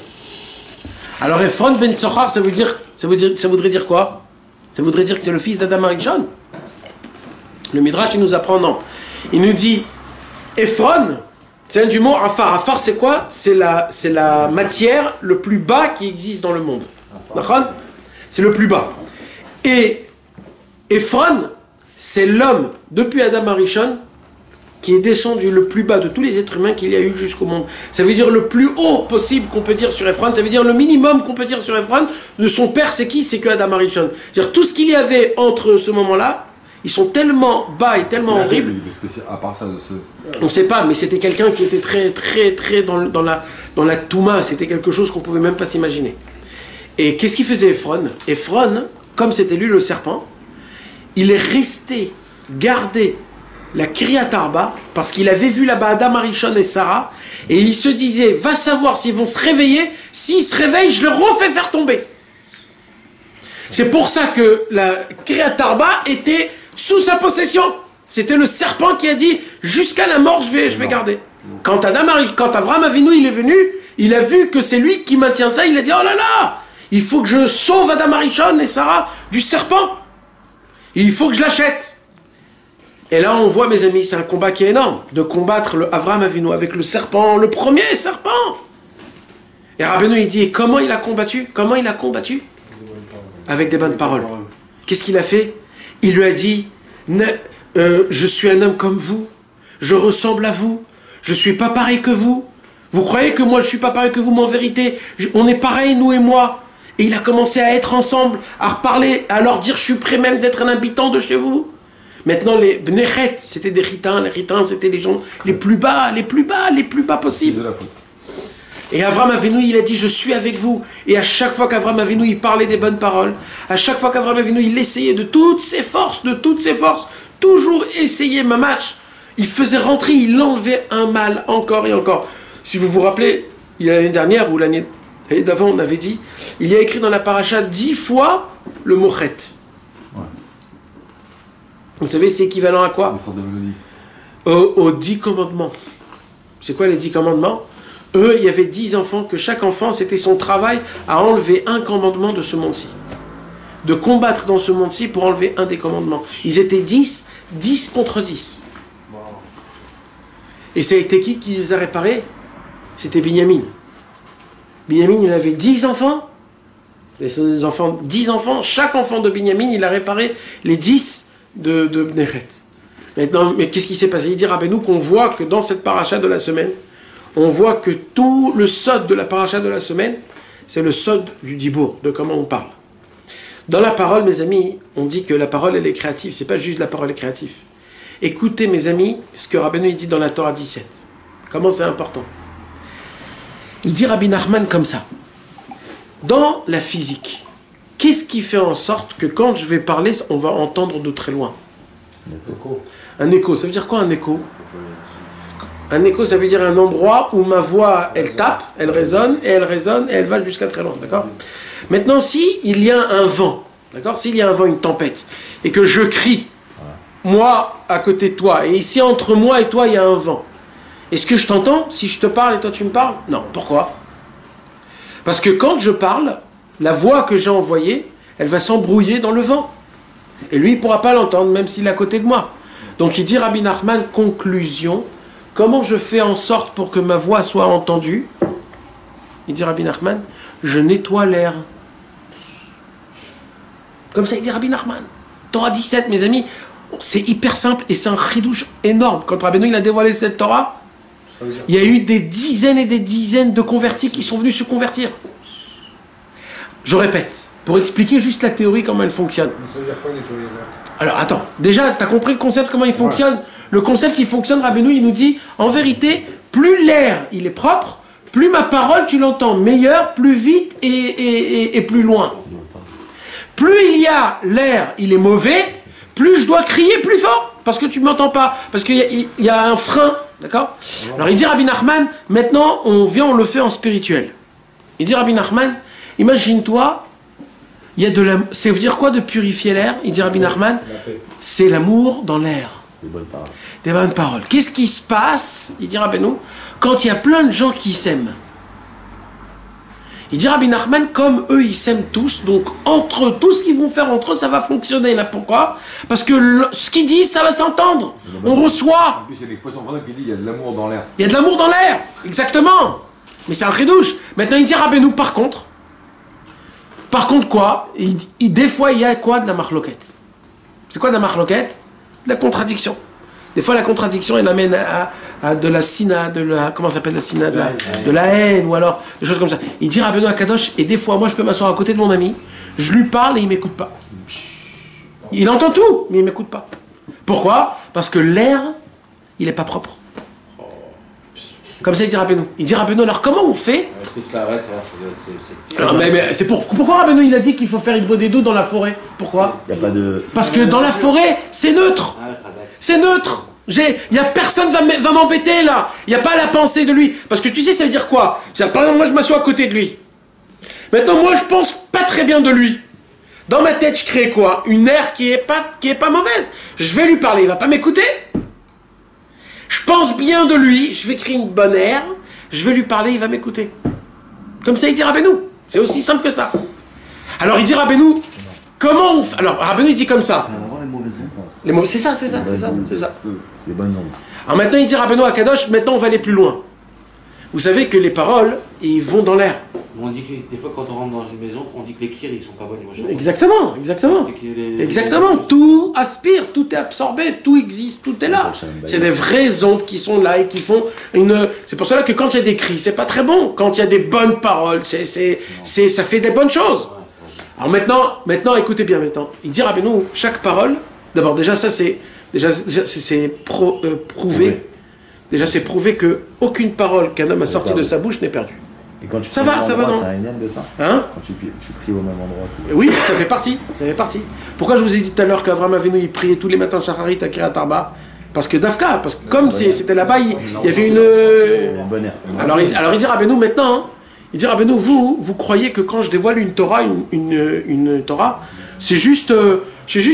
Alors Ephron ben Tsochar, ça voudrait dire quoi? Ça voudrait dire que c'est le fils d'Adam Arishon. Le Midrash, il nous apprend non. Il nous dit Ephron, c'est du mot Afar. Afar, c'est quoi? C'est la matière le plus bas qui existe dans le monde. C'est le plus bas. Et Ephron, c'est l'homme, depuis Adam Arishon, qui est descendu le plus bas de tous les êtres humains qu'il y a eu jusqu'au monde. Ça veut dire le plus haut possible qu'on peut dire sur Ephron, ça veut dire le minimum qu'on peut dire sur Ephron, de son père, c'est qui? C'est que Adam Arishon. C'est-à-dire tout ce qu'il y avait entre ce moment-là, ils sont tellement bas et tellement horribles. À part ça, on ne sait pas, mais c'était quelqu'un qui était très dans la Touma, c'était quelque chose qu'on ne pouvait même pas s'imaginer. Et qu'est-ce qu'il faisait Ephron? Ephron, comme c'était lui le serpent, il est resté garder la Kiryat Arba parce qu'il avait vu là-bas Adam Arishon et Sarah et il se disait, va savoir s'ils vont se réveiller, s'ils se réveillent, je le refais faire tomber. C'est pour ça que la Kiryat Arba était sous sa possession. C'était le serpent qui a dit, jusqu'à la mort, je vais garder. Quand Avram Avinu il est venu, il a vu que c'est lui qui maintient ça, il a dit, oh là là, il faut que je sauve Adam Arishon et Sarah du serpent. Il faut que je l'achète. Et là, on voit, mes amis, c'est un combat qui est énorme, de combattre le Avram Avinu avec le serpent, le premier serpent. Et Rabbeinu, il dit, comment il a combattu? Comment il a combattu? Avec des bonnes paroles. Qu'est-ce qu'il a fait? Il lui a dit, je suis un homme comme vous, je ressemble à vous, je suis pas pareil que vous. Vous croyez que moi, je suis pas pareil que vous, mais en vérité, on est pareil, nous et moi. Et il a commencé à être ensemble, à reparler, à leur dire, je suis prêt même d'être un habitant de chez vous. Maintenant, les Bnechet, c'était des Ritins. Les Ritins, c'était les gens les plus bas possibles. Et Avram Avinu, il a dit, je suis avec vous. Et à chaque fois qu'Avram Avinu, il parlait des bonnes paroles, à chaque fois qu'Avram Avinu, il essayait de toutes ses forces, toujours essayer ma match, il faisait rentrer, il enlevait un mal encore et encore. Si vous vous rappelez, il y a l'année dernière ou l'année d'avant, on avait dit, il y a écrit dans la paracha 10 fois le mot chet. Vous savez, c'est équivalent à quoi? Aux 10 commandements. C'est quoi les 10 commandements? Eux, il y avait 10 enfants, que chaque enfant, c'était son travail à enlever un commandement de ce monde-ci. De combattre dans ce monde-ci pour enlever un des commandements. Ils étaient 10 contre 10. Et ça a été qui les a réparés? C'était Binyamin. Binyamin, il avait 10 enfants. Les enfants, 10 enfants. Chaque enfant de Binyamin, il a réparé les 10 de Bnechet. Maintenant, mais qu'est-ce qui s'est passé? Il dit Rabbeinu qu'on voit que dans cette paracha de la semaine, on voit que tout le sod de la paracha de la semaine, c'est le sod du dibour, de comment on parle. Dans la parole, mes amis, on dit que la parole, elle est créative. C'est pas juste la parole est créative. Écoutez mes amis, ce que Rabbeinu il dit dans la Torah 17. Comment c'est important. Il dit Rabbi Nachman comme ça. Dans la physique, qu'est-ce qui fait en sorte que quand je vais parler, on va entendre de très loin? Un écho. Ça veut dire quoi un écho? Un écho, ça veut dire un endroit où ma voix, elle tape, elle résonne, et elle va jusqu'à très loin, d'accord? Maintenant, si il y a un vent, d'accord? S'il y a un vent, une tempête, et que je crie, moi, à côté de toi, et ici, entre moi et toi, il y a un vent, est-ce que je t'entends si je te parle et toi tu me parles? Non. Pourquoi? Parce que quand je parle, la voix que j'ai envoyée, elle va s'embrouiller dans le vent. Et lui, il ne pourra pas l'entendre, même s'il est à côté de moi. Donc il dit Rabbi Nachman, conclusion, comment je fais en sorte pour que ma voix soit entendue? Il dit Rabbi Nachman, je nettoie l'air. Comme ça, il dit Rabbi Nachman. Torah 17, mes amis, c'est hyper simple et c'est un chidouche énorme. Quand Rabbeinu il a dévoilé cette Torah, il y a eu des dizaines et des dizaines de convertis qui sont venus se convertir. Je répète, pour expliquer juste la théorie, comment elle fonctionne. Ça veut dire quoi nettoyer l'air? Alors attends, déjà, tu as compris le concept, comment il fonctionne? Le concept qui fonctionne, Rabbeinu, il nous dit, en vérité, plus l'air il est propre, plus ma parole tu l'entends meilleur, plus vite et plus loin. Plus il y a l'air, il est mauvais, plus je dois crier plus fort, parce que tu ne m'entends pas, parce qu'il y a un frein, d'accord? Alors il dit Rabbi Nachman, maintenant on le fait en spirituel. Il dit Rabbi Nachman, imagine-toi, il y a de la... Ça veut dire quoi de purifier l'air? Il dit Rabbi Nachman, c'est l'amour dans l'air. Des bonnes paroles. Des bonnes paroles. Qu'est-ce qui se passe, il dit Rabbeinu, quand il y a plein de gens qui s'aiment? Il dit Rabbi Nachman, comme eux ils s'aiment tous, donc entre eux, tout ce qu'ils vont faire entre eux, ça va fonctionner. Là, pourquoi? Parce que ce qu'ils disent, ça va s'entendre. On reçoit. En plus, il y a une expression française qui dit il y a de l'amour dans l'air. Il y a de l'amour dans l'air, exactement. Mais c'est un chidouche. Maintenant, il dit Rabbeinu, par contre quoi? Des fois, il y a quoi? De la marloquette. C'est quoi de la marloquette? De la contradiction. Des fois, la contradiction, elle amène à de la sina, de la... Comment ça s'appelle la sina? De la haine, ou alors des choses comme ça. Il dit Rabbeinu à Kadosh, et des fois, moi, je peux m'asseoir à côté de mon ami, je lui parle et il ne m'écoute pas. Il entend tout, mais il ne m'écoute pas. Pourquoi? Parce que l'air, il n'est pas propre. Comme ça, il dit Rabbeinu. Il dit Rabbeinu, alors comment on fait? Alors, mais c'est pourquoi Rabbeinu, il a dit qu'il faut faire Hidbo des dos dans la forêt? Pourquoi? Il n'y a pas de... Parce que dans la forêt, c'est neutre. C'est neutre. Il n'y a personne qui va m'embêter là. Il n'y a pas la pensée de lui. Parce que tu sais, ça veut dire quoi? Par exemple, moi, je m'assois à côté de lui. Maintenant, moi, je pense pas très bien de lui. Dans ma tête, je crée quoi? Une air qui est pas mauvaise. Je vais lui parler, il va pas m'écouter. Je pense bien de lui, je vais créer une bonne air, je vais lui parler, il va m'écouter. Comme ça, il dit Rabbeinu. C'est aussi simple que ça. Alors, il dit Rabbeinu, comment on fait? Alors, Rabbeinu, il dit comme ça. C'est ça. C'est des bonnes ondes. Alors maintenant, il dit Rabbeinu à Kadosh, maintenant on va aller plus loin. Vous savez que les paroles, ils vont dans l'air. On dit que des fois, quand on rentre dans une maison, on dit que les kirs, ils sont pas bons. Exactement. Exactement. Tout aspire, tout est absorbé, tout existe, tout est là. C'est des vraies ondes qui sont là et qui font une... C'est pour cela que quand il y a des cris, c'est pas très bon. Quand il y a des bonnes paroles, ça fait des bonnes choses. Alors maintenant, écoutez bien maintenant. Il dit Rabbeinu, chaque parole, d'abord déjà ça c'est prouvé. Déjà c'est prouvé que aucune parole qu'un homme a sortie de sa bouche n'est perdue. Et quand tu ça va, non? C'est un énième de ça. Hein? Quand tu pries au même endroit. Oui, ça fait partie. Pourquoi je vous ai dit tout à l'heure qu'Avraham Avinu il priait tous les matins Shacharit à Kiryat Arba? Parce que Dafka, parce que comme c'était là-bas, il y avait une bonne air. Alors il dit Rabbeinu maintenant. Hein, il dit Rabbeinu, vous croyez que quand je dévoile une Torah, une Torah, c'est juste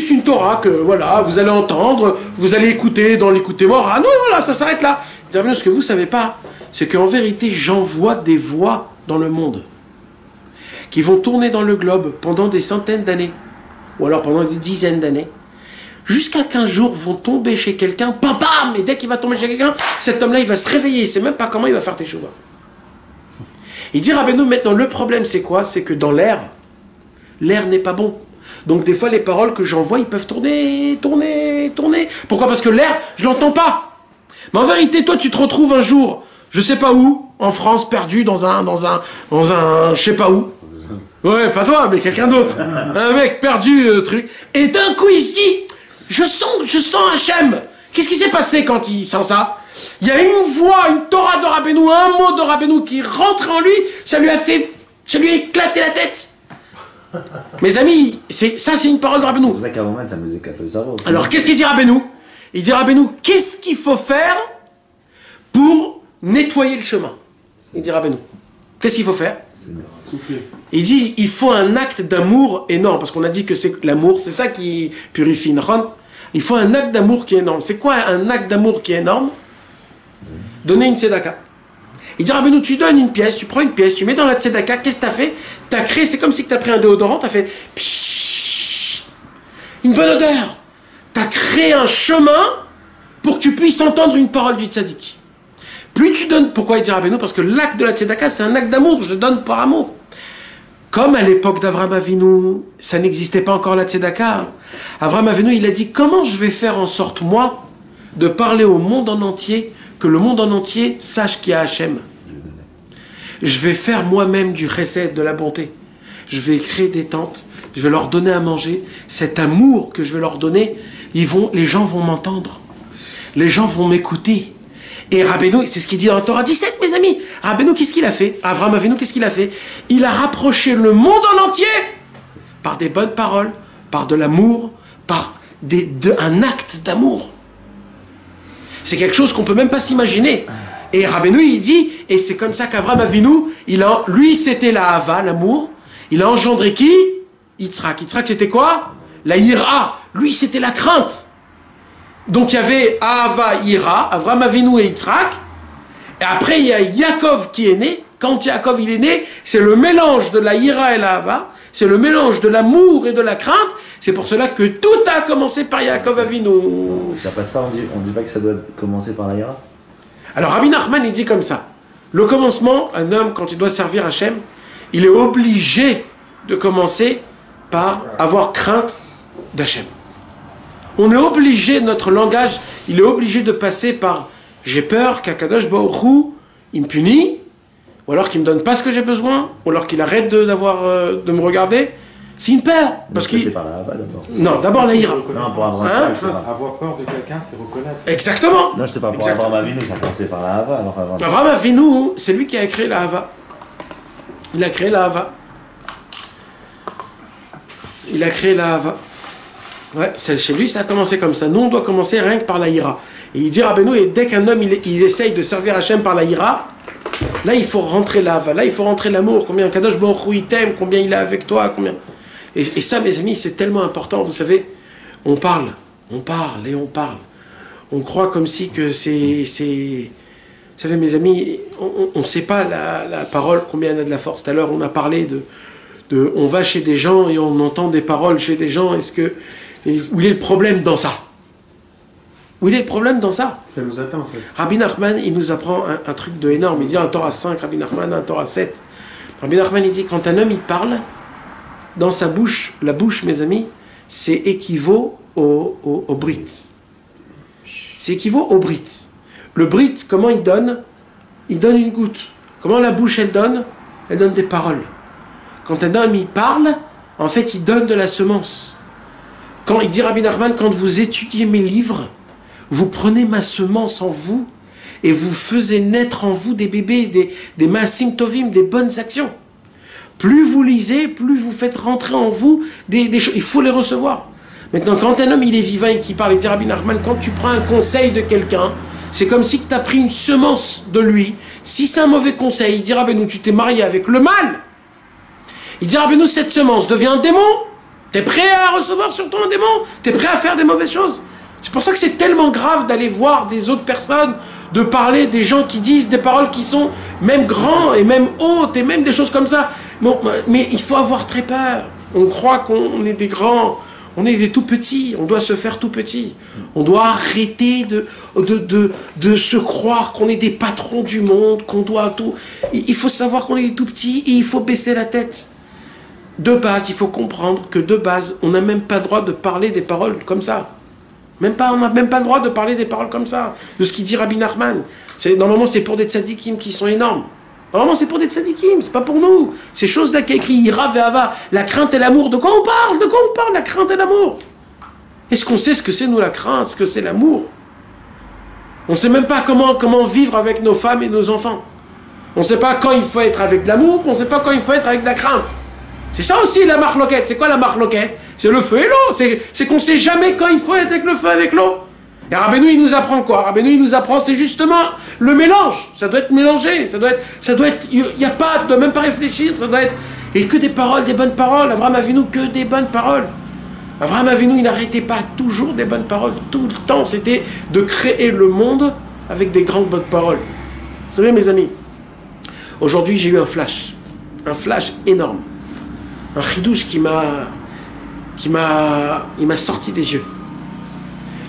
une Torah que voilà, vous allez entendre, vous allez écouter dans l'écoutez-moi. Ah non, voilà, ça s'arrête là. Il dit Rabbeinu, ce que vous savez pas, c'est qu'en vérité, j'envoie des voix dans le monde qui vont tourner dans le globe pendant des centaines d'années, ou alors pendant des dizaines d'années, jusqu'à qu'un jour vont tomber chez quelqu'un, bam, bam, et dès qu'il va tomber chez quelqu'un, cet homme-là, il va se réveiller, il sait même pas comment il va faire teshuva. Il dit Rabbeinu, maintenant, le problème, c'est quoi? C'est que dans l'air n'est pas bon. Donc, des fois, les paroles que j'envoie, ils peuvent tourner. Pourquoi? Parce que l'air, je l'entends pas. Mais en vérité, toi, tu te retrouves un jour, je sais pas où, en France, perdu dans un je sais pas où. Ouais, pas toi, mais quelqu'un d'autre. Un mec perdu, truc. Et d'un coup, il se dit, je sens Hachem Qu'est-ce qui s'est passé quand il sent ça? Il y a une voix, une Torah de Rabbeinu, un mot de Rabbeinu qui rentre en lui, ça lui a éclaté la tête. Mes amis, ça c'est une parole de Rabbeinu. C'est pour ça qu'à un moment, ça nous éclate le cerveau. Alors qu'est-ce qu'il dit Rabbeinu? Il dit Rabbeinu, qu'est-ce qu'il faut faire pour nettoyer le chemin? Il dit Rabbeinu, qu'est-ce qu'il faut faire? Il dit, il faut un acte d'amour énorme, parce qu'on a dit que c'est l'amour, c'est ça qui purifie. Il faut un acte d'amour qui est énorme. C'est quoi un acte d'amour qui est énorme? Donner une tzedaka. Il dit, Rabbeinu, tu donnes une pièce, tu prends une pièce, tu mets dans la tzedaka, qu'est-ce que tu as fait? Tu as créé, c'est comme si tu as pris un déodorant, tu as fait pshhh, une bonne odeur. Tu as créé un chemin pour que tu puisses entendre une parole du tzaddik. Plus tu donnes, pourquoi il dit Rabbeinu? Parce que l'acte de la tzedaka, c'est un acte d'amour, je le donne par amour. Comme à l'époque d'Avraham Avinu, ça n'existait pas encore la tzedaka. Avraham Avinu, il a dit, comment je vais faire en sorte, moi, de parler au monde en entier, que le monde en entier sache qu'il y a Hachem. Je vais faire moi-même du chesed, de la bonté. Je vais créer des tentes, je vais leur donner à manger. Cet amour que je vais leur donner, les gens vont m'entendre. Les gens vont m'écouter. Et Rabbeinu, c'est ce qu'il dit dans la Torah 17, mes amis. Rabbeinu, qu'est-ce qu'il a fait? Avraham Avinu, qu'est-ce qu'il a fait? Il a rapproché le monde en entier par des bonnes paroles, par de l'amour, par un acte d'amour. C'est quelque chose qu'on ne peut même pas s'imaginer. Et Rabbeinu, il dit, et c'est comme ça qu'Avraham Avinu, lui, c'était la Hava, l'amour. Il a engendré qui? Yitzhak. Yitzhak, c'était quoi? La Yira. Lui, c'était la crainte. Donc il y avait Ahava, Ira, Avraham Avinu et Yitzhak. Et après il y a Yaakov qui est né. Quand Yaakov il est né, c'est le mélange de la Ira et la Ahava. C'est le mélange de l'amour et de la crainte. C'est pour cela que tout a commencé par Yaakov Avinu. Ça passe pas, on dit pas que ça doit commencer par la Ira? Alors Rabbi Nachman il dit comme ça. Le commencement, un homme quand il doit servir Hachem, il est obligé de commencer par avoir crainte d'Hachem. On est obligé, notre langage, il est obligé de passer par j'ai peur qu'Akadosh Baruch Hu, il me punit, ou alors qu'il me donne pas ce que j'ai besoin, ou alors qu'il arrête de me regarder. C'est une peur. Parce que c'est par la Hava d'abord. Non, d'abord la Ira. Non, pour avoir Avoir peur de quelqu'un, c'est reconnaître. Exactement. Non, je te parle pour Avraham Avinu, ça passait par la Hava. Avraham Avinu, c'est lui qui a créé la Hava. Il a créé la Hava. Il a créé la Hava. Ouais, chez lui, ça a commencé comme ça. Nous, on doit commencer rien que par la Ira. Et il dit Rabbeinu, et dès qu'un homme, il essaye de servir Hachem par la Ira, là, il faut rentrer l'Ava, là, il faut rentrer l'amour. Combien Kadosh Baruch Hu, il t'aime, combien il est avec toi, combien... Et ça, mes amis, c'est tellement important. Vous savez, on parle, et on parle. On croit comme si que c'est... Vous savez, mes amis, on ne sait pas la parole, combien elle a de la force. Tout à l'heure, on a parlé on va chez des gens et on entend des paroles chez des gens. Où est le problème dans ça? Où est le problème dans ça? Ça nous attend en fait. Rabbi Nachman, il nous apprend un truc de énorme. Il dit un Torah 5, Rabbi Nachman, un Torah 7. Rabbi Nachman, il dit quand un homme il parle, dans sa bouche, la bouche, mes amis, c'est équivaut au brit. C'est équivaut au brit. Le brit, comment il donne? Il donne une goutte. Comment la bouche, elle donne? Elle donne des paroles. Quand un homme, il parle, en fait, il donne de la semence. Quand il dit Rabbi Nachman, quand vous étudiez mes livres, vous prenez ma semence en vous et vous faisiez naître en vous des bébés, des maasim tovim, des bonnes actions. Plus vous lisez, plus vous faites rentrer en vous des choses. Il faut les recevoir. Maintenant, quand un homme il est vivant et qui parle, il dit Rabbi Nachman, quand tu prends un conseil de quelqu'un, c'est comme si tu as pris une semence de lui. Si c'est un mauvais conseil, il dit Rabbeinu, tu t'es marié avec le mal. Il dit Rabbeinu, cette semence devient un démon. T'es prêt à recevoir sur toi un démon? T'es prêt à faire des mauvaises choses? C'est pour ça que c'est tellement grave d'aller voir des autres personnes, de parler des gens qui disent des paroles qui sont même grands et même hautes et même des choses comme ça. Bon, mais il faut avoir très peur. On croit qu'on est des grands, on est des tout petits, on doit se faire tout petit. On doit arrêter de se croire qu'on est des patrons du monde, qu'on doit tout. Il faut savoir qu'on est des tout petits et il faut baisser la tête. De base, il faut comprendre que de base, on n'a même pas le droit de parler des paroles comme ça. On n'a même pas le droit de parler des paroles comme ça. De ce qu'il dit Rabbi Nachman. Normalement, c'est pour des tzadikim qui sont énormes. Normalement, c'est pour des tzadikim, c'est pas pour nous. Ces choses-là qui a écrit Ira ve'ava, la crainte et l'amour. De quoi on parle? De quoi on parle, la crainte et l'amour? Est-ce qu'on sait ce que c'est, nous, la crainte, ce que c'est l'amour? On ne sait même pas comment vivre avec nos femmes et nos enfants. On ne sait pas quand il faut être avec de l'amour, on ne sait pas quand il faut être avec de la crainte. C'est ça aussi la marloquette. C'est quoi la marloquette? C'est le feu et l'eau. C'est qu'on ne sait jamais quand il faut être avec le feu et avec l'eau. Et Rabbeinu, il nous apprend quoi? Rabbeinu, il nous apprend, c'est justement le mélange. Ça doit être mélangé. Ça doit être, il n'y a pas, tu ne dois même pas réfléchir. Ça doit être, et que des paroles, des bonnes paroles. Avraham Avinu, que des bonnes paroles. Avraham Avinu, il n'arrêtait pas toujours des bonnes paroles. Tout le temps, c'était de créer le monde avec des grandes bonnes paroles. Vous savez, mes amis, aujourd'hui, j'ai eu un flash énorme. Un chidouche il m'a sorti des yeux.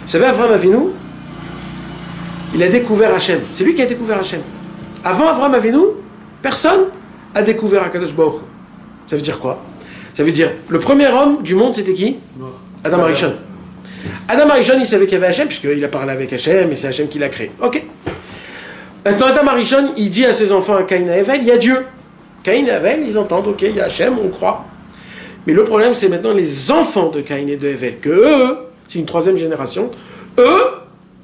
Vous savez, Avraham Avinu, il a découvert Hachem. C'est lui qui a découvert Hachem. Avant Avraham Avinu, personne a découvert Akadosh Baruch Hu. Ça veut dire quoi? Ça veut dire, le premier homme du monde, c'était qui? Adam Arishon. Adam Arishon, il savait qu'il y avait Hachem, puisqu'il a parlé avec Hachem, et c'est Hachem qui l'a créé. Ok. Maintenant, Adam Arishon, il dit à ses enfants, à Caïn et Hevel, il y a Dieu. Caïn et Hevel, ils entendent, ok, il y a Hachem, on croit. Mais le problème, c'est maintenant les enfants de Caïn et de Hevel, que eux, c'est une troisième génération, eux,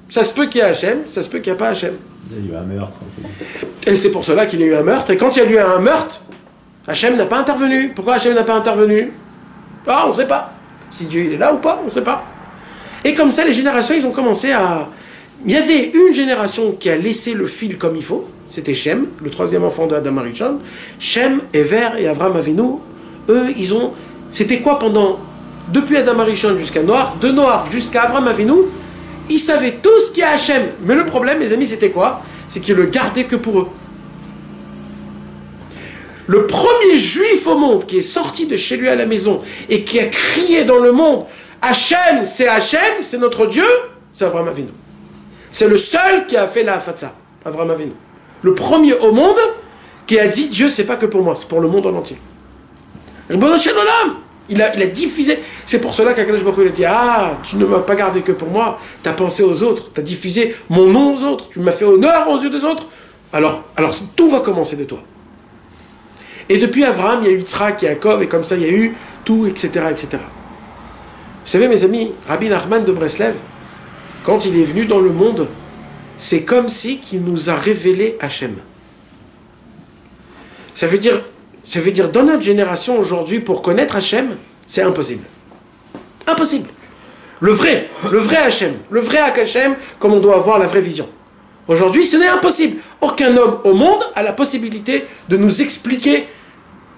ça se peut qu'il y ait Hachem, ça se peut qu'il n'y a pas Hachem. Il y a eu un meurtre. Et c'est pour cela qu'il y a eu un meurtre, et quand il y a eu un meurtre, Hachem n'a pas intervenu. Pourquoi Hachem n'a pas intervenu? Ah, on ne sait pas. Si Dieu il est là ou pas, on ne sait pas. Et comme ça, les générations, ils ont commencé à... Il y avait une génération qui a laissé le fil comme il faut. C'était Shem, le troisième enfant de Adam Arishon. Shem, Ever et Avraham Avinu, eux, ils ont... C'était quoi pendant... Depuis Adam Arishon jusqu'à Noach, de Noach jusqu'à Avraham Avinu, ils savaient tout ce qu'il y a à Hachem. Mais le problème, mes amis, c'était quoi? C'est qu'ils le gardaient que pour eux. Le premier juif au monde qui est sorti de chez lui à la maison et qui a crié dans le monde « Hachem, c'est notre Dieu », c'est Avraham Avinu. C'est le seul qui a fait la Hafatsa, Avraham Avinu. Le premier au monde qui a dit « Dieu, c'est pas que pour moi, c'est pour le monde en entier ». Ribono shel olam, il a diffusé. C'est pour cela qu'Akadosh Baruch Hu il a dit « Ah, tu ne m'as pas gardé que pour moi, tu as pensé aux autres, tu as diffusé mon nom aux autres, tu m'as fait honneur aux yeux des autres. Alors tout va commencer de toi. » Et depuis Avraham, il y a eu Yitzhak, Yaakov, et comme ça, il y a eu tout, etc., etc. Vous savez, mes amis, Rabbi Nachman de Breslev, quand il est venu dans le monde, c'est comme si qu'il nous a révélé Hachem. Ça veut dire, dans notre génération aujourd'hui, pour connaître Hachem, c'est impossible. Impossible. Le vrai Hachem, le vrai Hachem, comme on doit avoir la vraie vision. Aujourd'hui, ce n'est impossible. Aucun homme au monde a la possibilité de nous expliquer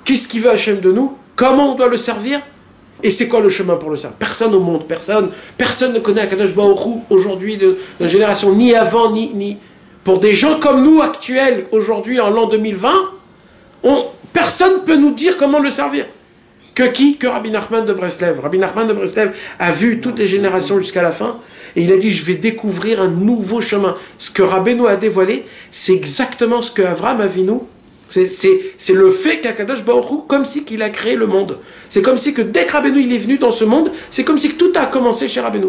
qu'est-ce qu'il veut Hachem de nous, comment on doit le servir, et c'est quoi le chemin pour le servir. Personne au monde, personne ne connaît Akadosh Baruch Hu aujourd'hui de la génération, ni avant, ni... Pour des gens comme nous, actuels, aujourd'hui, en l'an 2020, personne ne peut nous dire comment le servir. Que qui? Que Rabbi Nachman de Breslev. Rabbi Nachman de Breslev a vu toutes les générations jusqu'à la fin, et il a dit, je vais découvrir un nouveau chemin. Ce que Rabbeinu a dévoilé, c'est exactement ce que Avraham Avinu, c'est le fait qu'Akadosh Baruch Hu, comme si qu'il a créé le monde. C'est comme si que dès que Rabbeinu il est venu dans ce monde, c'est comme si que tout a commencé chez Rabbeinu.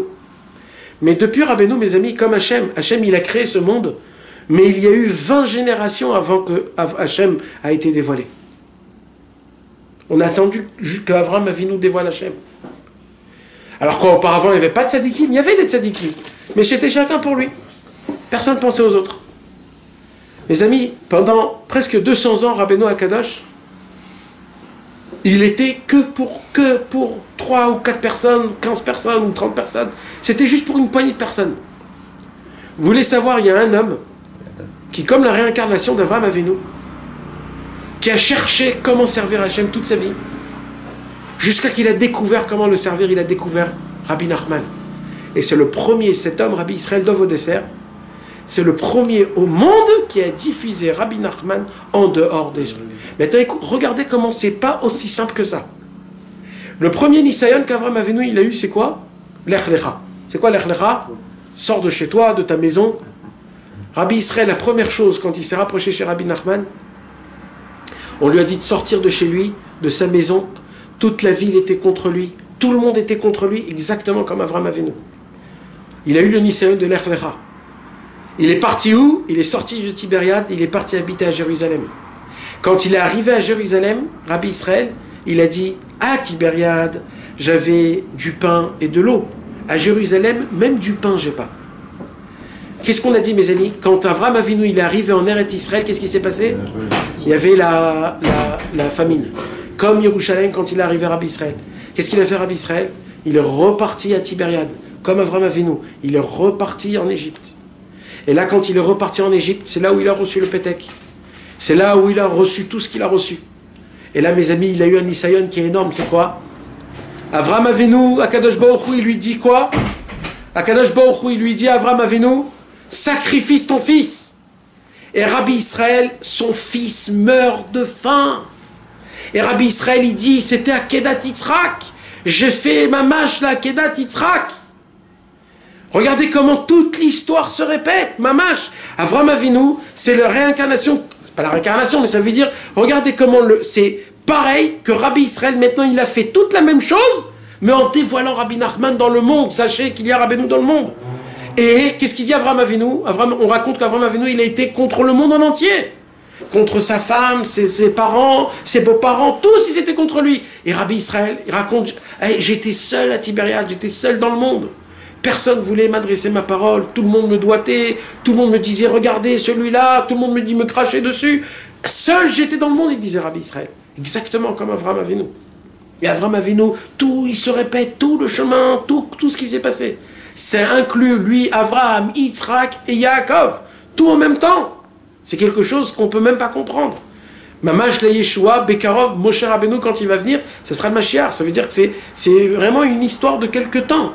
Mais depuis Rabbeinu, mes amis, comme Hachem il a créé ce monde, mais il y a eu 20 générations avant que Hachem a été dévoilé. On a attendu qu'Avraham Avinu dévoile Hachem. Alors qu'auparavant, il n'y avait pas de tzadikim, il y avait des tzadikim, mais c'était chacun pour lui. Personne ne pensait aux autres. Mes amis, pendant presque 200 ans, Rabbeinu Akadosh, il était que pour 3 ou 4 personnes, 15 personnes ou 30 personnes. C'était juste pour une poignée de personnes. Vous voulez savoir, il y a un homme qui, comme la réincarnation d'Avraham Avinu, qui a cherché comment servir Hachem toute sa vie, jusqu'à qu'il a découvert comment le servir, il a découvert Rabbi Nachman. Et c'est le premier, cet homme, Rabbi Israël Dov Odesser, c'est le premier au monde qui a diffusé Rabbi Nachman en dehors des gens. Maintenant, regardez comment c'est pas aussi simple que ça. Le premier Nisayon qu'Avraham Avinu il a eu, c'est quoi? Lech Lecha. C'est quoi Lech Lecha? Sors de chez toi, de ta maison. Rabbi Israël, la première chose, quand il s'est rapproché chez Rabbi Nachman, on lui a dit de sortir de chez lui, de sa maison. Toute la ville était contre lui. Tout le monde était contre lui, exactement comme Avraham Avinu. Il a eu le Nisayon de Lech Lecha. Il est parti où? Il est sorti de Tibériade, il est parti habiter à Jérusalem. Quand il est arrivé à Jérusalem, Rabbi Israël, il a dit, à Tibériade, j'avais du pain et de l'eau. À Jérusalem, même du pain, j'ai pas. Qu'est-ce qu'on a dit, mes amis? Quand Avram Avinu il est arrivé en Eretz Israël, qu'est-ce qui s'est passé? Il y avait la famine. Comme Yerushalayim quand il est arrivé à Rabbi Israël. Qu'est-ce qu'il a fait Rabbi Israël? Il est reparti à Tibériade. Comme Avram Avinu, il est reparti en Égypte. Et là, quand il est reparti en Égypte, c'est là où il a reçu le Pétek. C'est là où il a reçu tout ce qu'il a reçu. Et là, mes amis, il a eu un Nisayon qui est énorme. C'est quoi? Avram Avinu, Akadosh Baruch Hu, il lui dit quoi? Akadosh Baruch Hu, il lui dit à Avram Avinu, sacrifice ton fils. Et Rabbi Israël, son fils meurt de faim. Et Rabbi Israël, il dit, c'était à Kedat Yitzhak. J'ai fait ma mâche là, à Kedat Yitzhak. Regardez comment toute l'histoire se répète. Mamash, Avram Avinu, c'est la réincarnation, pas la réincarnation, mais ça veut dire, regardez comment c'est pareil que Rabbi Israël, maintenant il a fait toute la même chose, mais en dévoilant Rabbi Nachman dans le monde. Sachez qu'il y a Rabbeinu dans le monde. Et qu'est-ce qu'il dit Avram Avinu? On raconte qu'Avram Avinu, il a été contre le monde en entier. Contre sa femme, ses parents, ses beaux-parents, tous ils étaient contre lui. Et Rabbi Israël, il raconte, hey, j'étais seul à Tibériade, j'étais seul dans le monde. Personne ne voulait m'adresser ma parole, tout le monde me doigtait, tout le monde me disait regardez celui-là, tout le monde me crachait dessus. Seul j'étais dans le monde, il disait Rabbi Israël. Exactement comme Avram Avinu. Et Avram Avinu, tout, il se répète, tout le chemin, tout ce qui s'est passé. C'est inclus, lui, Avraham, Yitzhak et Yaakov, tout en même temps. C'est quelque chose qu'on ne peut même pas comprendre. Mamash la Yeshua, Bekarov, Moshe Rabbeinu, quand il va venir, ce sera le Mashiach. Ça veut dire que c'est vraiment une histoire de quelque temps.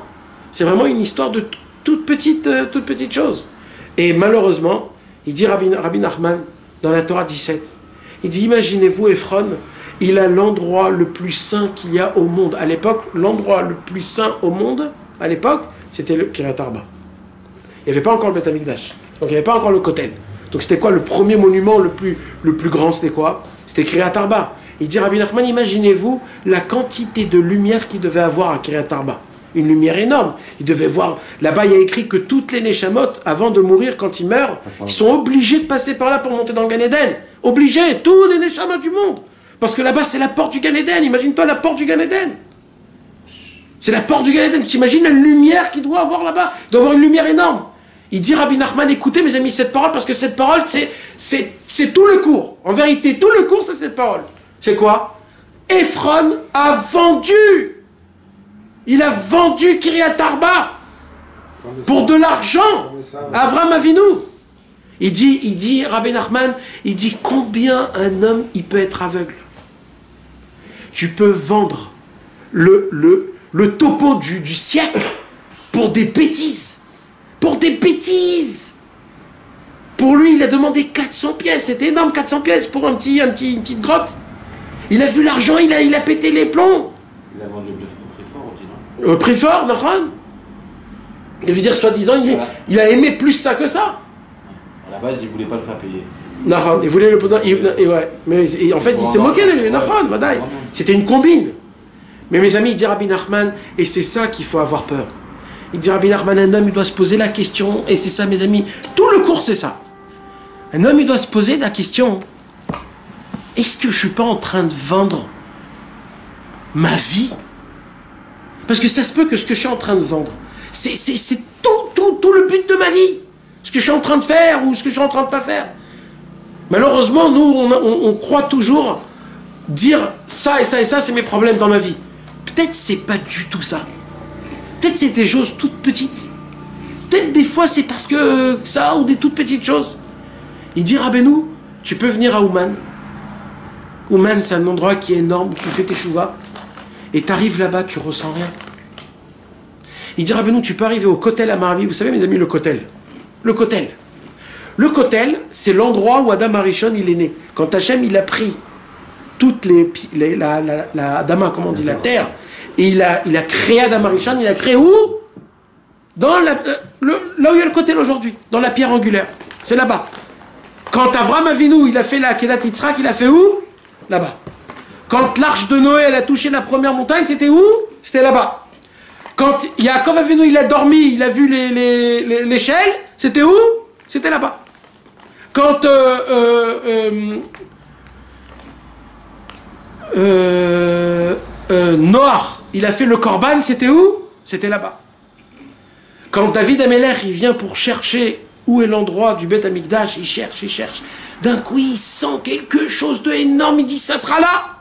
C'est vraiment une histoire de toute petite chose. Et malheureusement, il dit Rabbi Nachman dans la Torah 17, il dit imaginez-vous Ephron, il a l'endroit le plus saint qu'il y a au monde. À l'époque, l'endroit le plus saint au monde, à l'époque, c'était le Kiryat Arba. Il n'y avait pas encore le Beth Amikdash. Donc il n'y avait pas encore le Kotel. Donc c'était quoi le premier monument le plus grand? C'était quoi? C'était Kiryat Arba. Il dit Rabbi Nachman, imaginez-vous la quantité de lumière qu'il devait avoir à Kiryat Arba. Une lumière énorme. Il devait voir, là-bas il y a écrit que toutes les Neshamot, avant de mourir, quand ils meurent, ils sont obligés de passer par là pour monter dans le Gan Eden. Obligés, tous les Neshamot du monde. Parce que là-bas c'est la porte du Gan Eden. Imagine-toi la porte du Gan Eden. C'est la porte du Gan Eden. Tu imagines la lumière qu'il doit avoir là-bas? Il doit avoir une lumière énorme. Il dit Rabbi Nachman, écoutez mes amis cette parole, parce que cette parole c'est tout le cours. En vérité, tout le cours c'est cette parole. C'est quoi? Ephron a vendu. Il a vendu Kiryat Arba pour de l'argent à Avram Avinu. Il dit, Rabbi Nachman, il dit combien un homme il peut être aveugle. Tu peux vendre le topo du siècle pour des bêtises. Pour des bêtises. Pour lui, il a demandé 400 pièces. C'était énorme, 400 pièces pour une petite grotte. Il a vu l'argent, il a pété les plombs. Il a vendu le prix fort, on dit non? Prix fort, Nachman. Il veut dire, soi-disant, il a aimé plus ça que ça. À la base, il ne voulait pas le faire payer. Nachman, il voulait le... ouais. Mais en fait, il s'est moqué de lui, Nachman, Badaï. C'était une combine. Mais mes amis, il dit Rabbi Nachman, et c'est ça qu'il faut avoir peur. Il dit Rabbi Nachman, un homme, il doit se poser la question, et c'est ça, mes amis, tout le cours, c'est ça. Un homme, il doit se poser la question, est-ce que je ne suis pas en train de vendre ma vie? Parce que ça se peut que ce que je suis en train de vendre, c'est tout le but de ma vie. Ce que je suis en train de faire, ou ce que je suis en train de pas faire. Malheureusement, nous, on croit toujours dire ça et ça et ça, c'est mes problèmes dans ma vie. Peut-être c'est pas du tout ça. Peut-être c'est des choses toutes petites. Peut-être des fois c'est parce que ça ou des toutes petites choses. Il dit Rabbeinu, tu peux venir à Ouman. Ouman, c'est un endroit qui est énorme, où tu fais tes chouvas. Et tu arrives là-bas, tu ressens rien. Il dit Rabbeinu, tu peux arriver au Kotel à Maravi. Vous savez mes amis, le Kotel. Le Kotel. Le Kotel, c'est l'endroit où Adam Arishon il est né. Quand Hachem il a pris toutes la Adama, comment on dit, la terre, et il a créé Adam Arishon, il a créé où? Dans là où il y a le Kotel aujourd'hui, dans la pierre angulaire. C'est là-bas. Quand Avram Avinu il a fait la Kedat Yitzhak, il a fait où? Là-bas. Quand l'arche de Noé elle a touché la première montagne, c'était où? C'était là-bas. Quand Yaakov Avinu il a dormi, il a vu l'échelle, c'était où? C'était là-bas. Quand Noach il a fait le Corban, c'était où? C'était là-bas. Quand David Améler il vient pour chercher Où est l'endroit du Beth Amikdash? Il cherche, il cherche. D'un coup, il sent quelque chose d'énorme. Il dit, ça sera là.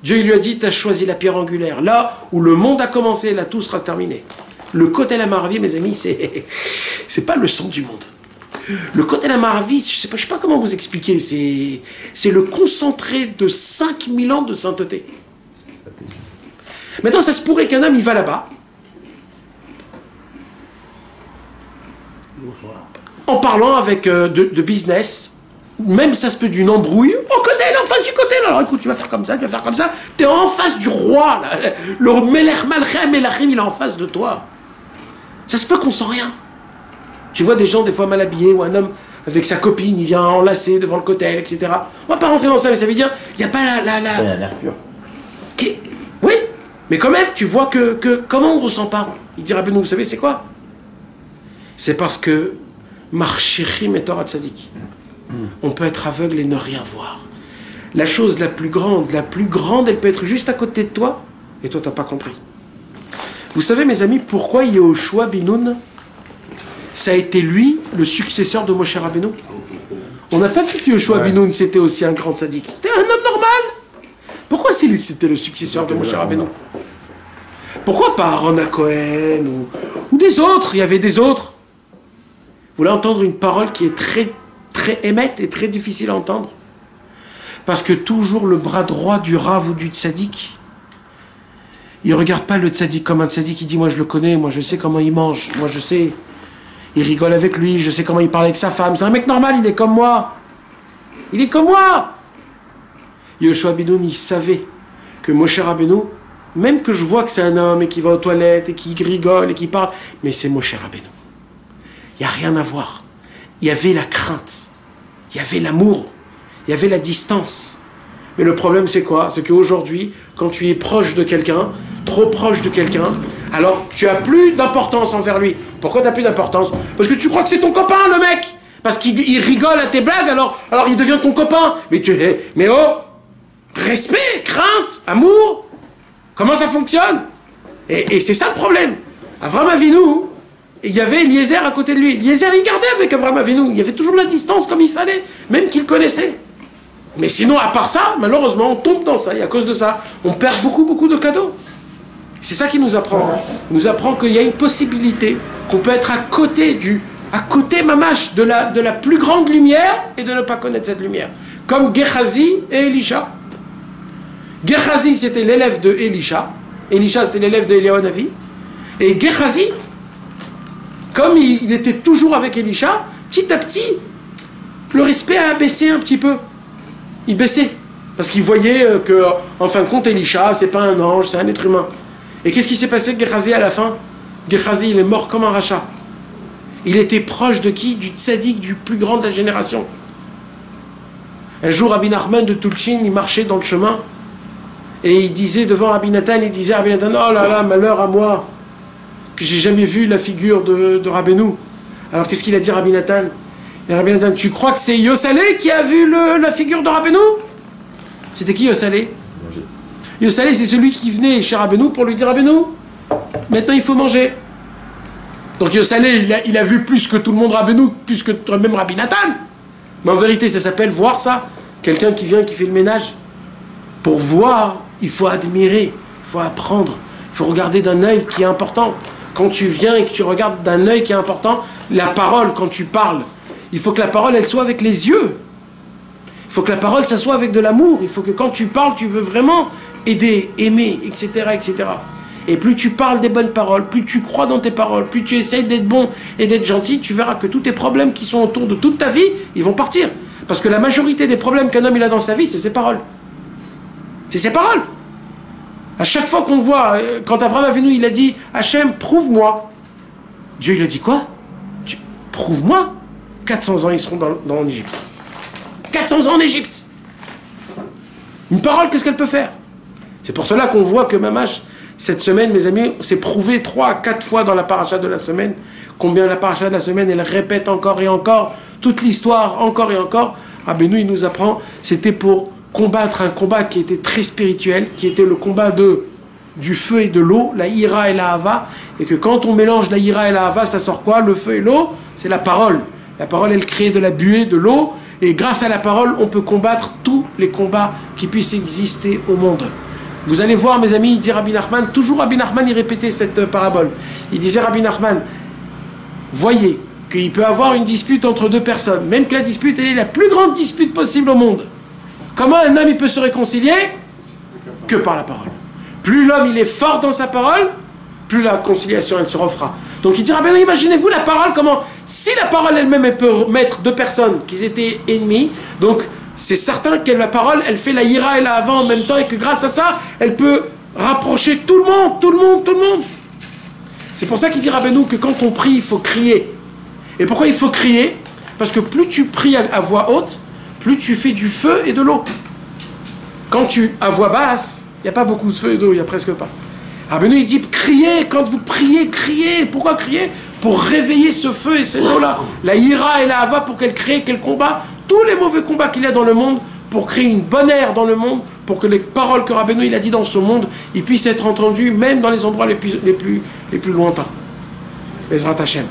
Dieu il lui a dit, tu as choisi la pierre angulaire. Là où le monde a commencé, là tout sera terminé. Le Kotel HaMaaravi, mes amis, c'est pas le centre du monde. Le Kotel HaMaaravi, je sais pas comment vous expliquer, c'est le concentré de 5000 ans de sainteté. Maintenant, ça se pourrait qu'un homme, il va là-bas, en parlant avec de business, même ça se peut d'une embrouille, au côté, là, en face du côté, alors écoute, tu vas faire comme ça, tu vas faire comme ça, t'es en face du roi, là. Le Melech Malchem Melachim, il est en face de toi. Ça se peut qu'on sent rien. Tu vois des gens des fois mal habillés, ou un homme avec sa copine, il vient enlacer devant le cotel, etc. On va pas rentrer dans ça, mais ça veut dire, il n'y a pas la... Il y a un air pur. Oui, mais quand même, tu vois que comment on ne ressent pas? Il dit, Rabbeinu, vous savez, c'est quoi? C'est parce que Marchichim et Torah Tzadik. On peut être aveugle et ne rien voir. La chose la plus grande, elle peut être juste à côté de toi, et toi, tu n'as pas compris. Vous savez, mes amis, pourquoi Yehoshua bin Nun, ça a été lui, le successeur de Moshe Rabbeinu? On n'a pas vu que Yehoshua bin Nun, c'était aussi un grand tzaddik. C'était un homme normal. Pourquoi c'est lui qui était le successeur de Moshe Rabbeinu? Pourquoi pas Aaron HaKohen ou des autres? Il y avait des autres. Vous voulez entendre une parole qui est très émette et très difficile à entendre? Parce que toujours le bras droit du Rav ou du tzaddik, il ne regarde pas le tzaddik comme un tzaddik, il dit, moi je le connais, moi je sais comment il mange, moi je sais, il rigole avec lui, je sais comment il parle avec sa femme, c'est un mec normal, il est comme moi. Il est comme moi. Yehoshua bin Nun, il savait que Moshe Rabbeinu, même que je vois que c'est un homme et qui va aux toilettes et qui rigole et qui parle, mais c'est Moshe Rabbeinu. Il n'y a rien à voir. Il y avait la crainte, il y avait l'amour, il y avait la distance. Mais le problème c'est quoi? C'est qu'aujourd'hui, quand tu es proche de quelqu'un, trop proche de quelqu'un, alors tu as plus d'importance envers lui. Pourquoi tu n'as plus d'importance? Parce que tu crois que c'est ton copain, le mec. Parce qu'il rigole à tes blagues, alors il devient ton copain. Mais oh, respect, crainte, amour, comment ça fonctionne? Et c'est ça le problème. Avraham Avinu, il y avait Eliezer à côté de lui. Eliezer, il gardait avec Avraham Avinu. Il y avait toujours la distance comme il fallait, même qu'il connaissait. Mais sinon, à part ça, malheureusement, on tombe dans ça. Et à cause de ça, on perd beaucoup de cadeaux. C'est ça qui nous apprend. Il nous apprend qu'il y a une possibilité qu'on peut être à côté mamash, de la plus grande lumière et de ne pas connaître cette lumière. Comme Gehazi et Elisha. Gehazi, c'était l'élève de Elisha. Elisha, c'était l'élève de Eliyahu Hanavi. Et Gehazi, comme il était toujours avec Elisha, petit à petit, le respect a baissé un petit peu. Il baissait. Parce qu'il voyait que, en fin de compte, Elisha, c'est pas un ange, c'est un être humain. Et qu'est-ce qui s'est passé avec Gehazi à la fin? Gehazi, il est mort comme un rachat. Il était proche de qui? Du tzaddik, du plus grand de la génération. Un jour, Rabbi Nachman de Tulchin, il marchait dans le chemin, et il disait devant Rabbi Nathan, il disait à Rabbi Nathan, oh là là, malheur à moi, que j'ai jamais vu la figure de Rabbeinu. Alors qu'est-ce qu'il a dit Rabbi Nathan? Et Rabbi Nathan, tu crois que c'est Yosalé qui a vu la figure de Rabbeinu? C'était qui Yosalé? Yosalé, c'est celui qui venait chez Rabbeinu pour lui dire Rabbeinu, maintenant il faut manger. Donc Yosalé, il a vu plus que tout le monde Rabbeinu, plus que même Rabbi Nathan. Mais en vérité, ça s'appelle voir ça. Quelqu'un qui vient, qui fait le ménage. Pour voir, il faut admirer, il faut apprendre, il faut regarder d'un œil qui est important. Quand tu viens et que tu regardes d'un œil qui est important, la parole, quand tu parles, il faut que la parole, elle soit avec les yeux. Il faut que la parole, ça soit avec de l'amour. Il faut que quand tu parles, tu veux vraiment aider, aimer, etc., etc. Et plus tu parles des bonnes paroles, plus tu crois dans tes paroles, plus tu essayes d'être bon et d'être gentil, tu verras que tous tes problèmes qui sont autour de toute ta vie, ils vont partir. Parce que la majorité des problèmes qu'un homme il a dans sa vie, c'est ses paroles. C'est ses paroles. À chaque fois qu'on voit, quand Avraham Avinu, il a dit « Hachem, prouve-moi ». Dieu, il a dit quoi? Prouve-moi. 400 ans, ils seront en Égypte. 400 ans en Égypte. Une parole, qu'est-ce qu'elle peut faire? C'est pour cela qu'on voit que Mamash, cette semaine, mes amis, s'est prouvé 3 à 4 fois dans la paracha de la semaine, combien la paracha de la semaine, elle répète encore et encore, toute l'histoire, encore et encore. Rabbeinu, il nous apprend, c'était pour combattre un combat qui était très spirituel, qui était le combat du feu et de l'eau, la ira et la hava, et que quand on mélange la ira et la hava, ça sort quoi? Le feu et l'eau, c'est la parole. La parole, elle crée de la buée, de l'eau, et grâce à la parole, on peut combattre tous les combats qui puissent exister au monde. Vous allez voir, mes amis, il dit Rabbi Nachman, toujours Rabbi Nachman, il répétait cette parabole. Il disait, Rabbi Nachman, voyez qu'il peut y avoir une dispute entre deux personnes, même que la dispute, elle est la plus grande dispute possible au monde. Comment un homme, il peut se réconcilier? Que par la parole. Plus l'homme, il est fort dans sa parole, plus la conciliation, elle se refera. Donc il dira, ben imaginez-vous la parole, comment, si la parole elle-même, elle peut mettre deux personnes qui étaient ennemies, donc c'est certain que la parole, elle fait la ira et la avant en même temps, et que grâce à ça, elle peut rapprocher tout le monde, tout le monde, tout le monde. C'est pour ça qu'il dit Rabbeinu que quand on prie, il faut crier. Et pourquoi il faut crier? Parce que plus tu pries à voix haute, plus tu fais du feu et de l'eau. Quand tu, à voix basse, il n'y a pas beaucoup de feu et d'eau, il n'y a presque pas. Rabbeinu, il dit, criez, quand vous priez, criez. Pourquoi crier? Pour réveiller ce feu et cette eau-là. La ira et la hava, pour qu'elle crée, qu'elle combat tous les mauvais combats qu'il y a dans le monde, pour créer une bonne ère dans le monde, pour que les paroles que Rabbeinu il a dit dans ce monde, ils puissent être entendues même dans les endroits les plus lointains. Bezrat Hashem.